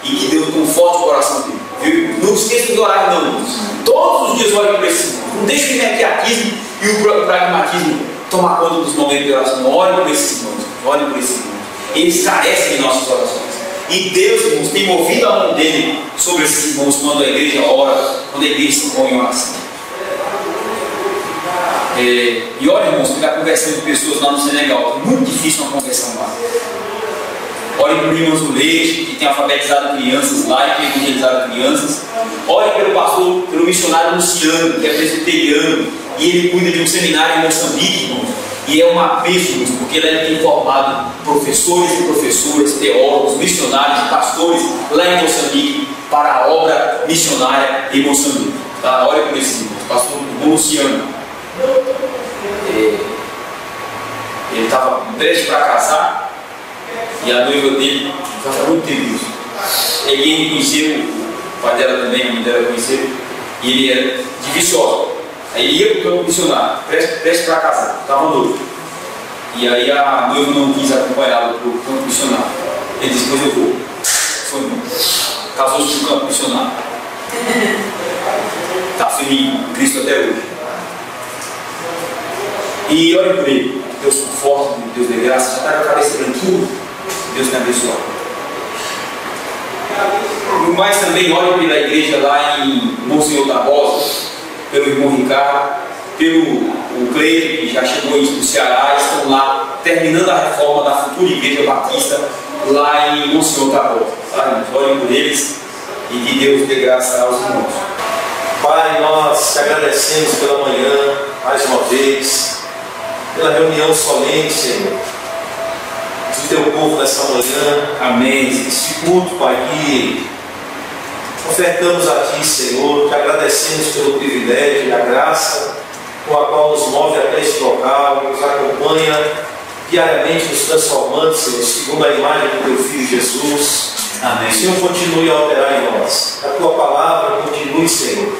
e que Deus conforte o coração dele. Viu? Não esqueça de orar, não, irmãos. Todos os dias orem por esse irmão. Não deixe o imediatismo e o pragmatismo tomar conta dos momentos de oração. Orem por esses irmãos. Orem por esses irmãos. Eles carecem de nossas orações. E Deus, irmãos, tem movido a mão dele sobre esses irmãos quando a igreja ora, quando a igreja se põe em oração. E olha, irmãos, pela conversão de pessoas lá no Senegal, é muito difícil uma conversão lá. Olhem por irmãos do Leite, que tem alfabetizado crianças lá e tem evangelizado crianças. Olhem pelo pastor, pelo missionário Luciano, que é presbiteriano, e ele cuida de um seminário em Moçambique, irmãos. E é uma bênção, porque ele tem formado professores e professoras, teólogos, missionários, pastores lá em Moçambique para a obra missionária em Moçambique. Tá? Olha por esse irmão, pastor Luciano. Ele estava prestes para casar e a noiva dele já faz muito tempo isso. Ele conheceu, o pai dela também, a mãe dela conheceu, e ele era de Viçosa. Aí ele ia para o campo missionário, prestes para casar, estava noivo. E aí a noiva não quis acompanhá-lo para o campo missionário. Ele disse: pois eu vou. Foi bom. casou-se no campo missionário. Está firme em Cristo até hoje. E olha por ele. Deus conforta, Deus dê graça. Já está com a cabeça branquinha. Deus me abençoe. E mais também, olhe pela igreja lá em Monsenhor Tabosa, pelo irmão Ricardo, pelo Cleide, que já chegou no Ceará, estão lá terminando a reforma da futura igreja batista lá em Monsenhor Tabosa. Tá? Olhem por eles e que Deus dê graça aos irmãos. Pai, nós te agradecemos pela manhã, mais uma vez, pela reunião solene, Senhor, do teu povo nessa manhã. Amém. Este culto, Pai, que ofertamos a Ti, Senhor, te agradecemos pelo privilégio e a graça com a qual nos move até este local, nos acompanha diariamente, nos transformando, Senhor, segundo a imagem do Teu Filho Jesus. Amém. Senhor, continue a operar em nós. A Tua palavra continue, Senhor,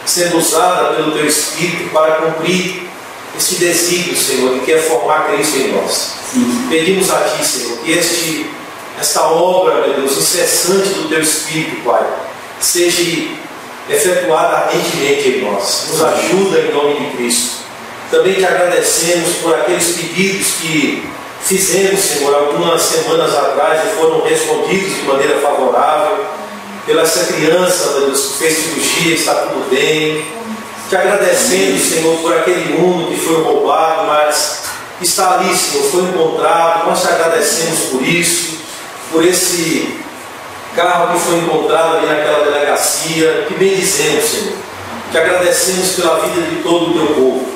sendo usada pelo Teu Espírito para cumprir esse desígnio, Senhor, que quer formar Cristo em nós. Sim. Pedimos a Ti, Senhor, que esta obra, meu Deus, incessante do Teu Espírito, Pai, seja efetuada ardentemente em nós. Nos ajuda em nome de Cristo. Também te agradecemos por aqueles pedidos que fizemos, Senhor, algumas semanas atrás e foram respondidos de maneira favorável. Pela essa criança, meu Deus, que fez cirurgia, está tudo bem. Te agradecendo, Senhor, por aquele mundo que foi roubado, mas está ali, Senhor, foi encontrado. Nós te agradecemos por isso, por esse carro que foi encontrado ali naquela delegacia. Que bendizemos, Senhor. Te agradecemos pela vida de todo o teu povo.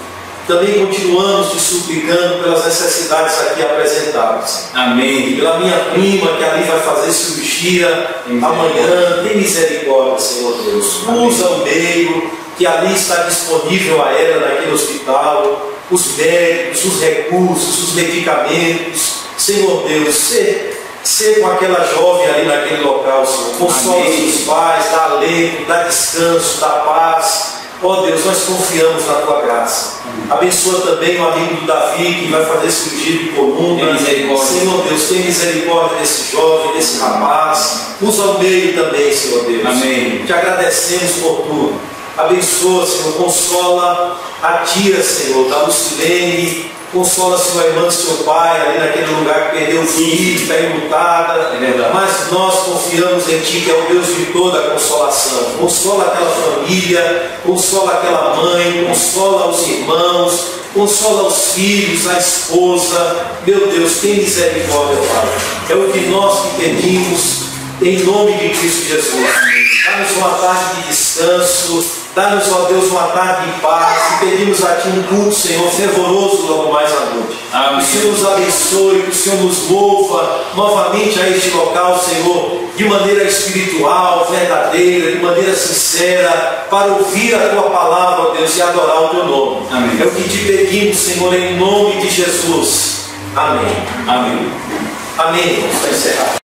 Também continuamos te suplicando pelas necessidades aqui apresentadas. Amém. Pela minha prima que ali vai fazer cirurgia amanhã. Tem misericórdia, Senhor Deus. Usa o meio que ali está disponível a ela naquele hospital, os médicos, os recursos, os medicamentos. Senhor Deus, ser com aquela jovem ali naquele local, Senhor. Consola os pais, dá alento, dá descanso, dá paz. Ó Deus, nós confiamos na Tua graça. Abençoa também o amigo do Davi que vai fazer cirurgia de coluna. Senhor Deus, tem misericórdia desse jovem, desse rapaz. Usa o meio também, Senhor Deus. Amém. Te agradecemos por tudo. Abençoa, Senhor, consola a tia, Senhor, da Lucilene. Consola sua irmã, seu pai, ali naquele lugar que perdeu o filho, está enlutada. Mas nós confiamos em Ti, que é o Deus de toda a consolação. Consola aquela família, consola aquela mãe, consola os irmãos, consola os filhos, a esposa. Meu Deus, tem misericórdia, Pai. É o que nós te pedimos, em nome de Cristo Jesus. Dá-nos uma tarde de descanso. Dá-nos, ó Deus, uma tarde de paz. E pedimos a Ti um culto, Senhor, fervoroso logo mais à noite. Amém. Que o Senhor nos abençoe, que o Senhor nos mova novamente a este local, Senhor, de maneira espiritual, verdadeira, de maneira sincera, para ouvir a Tua palavra, ó Deus, e adorar o Teu nome. Amém. É o que te pedimos, Senhor, em nome de Jesus. Amém. Amém. Amém. Vamos encerrar.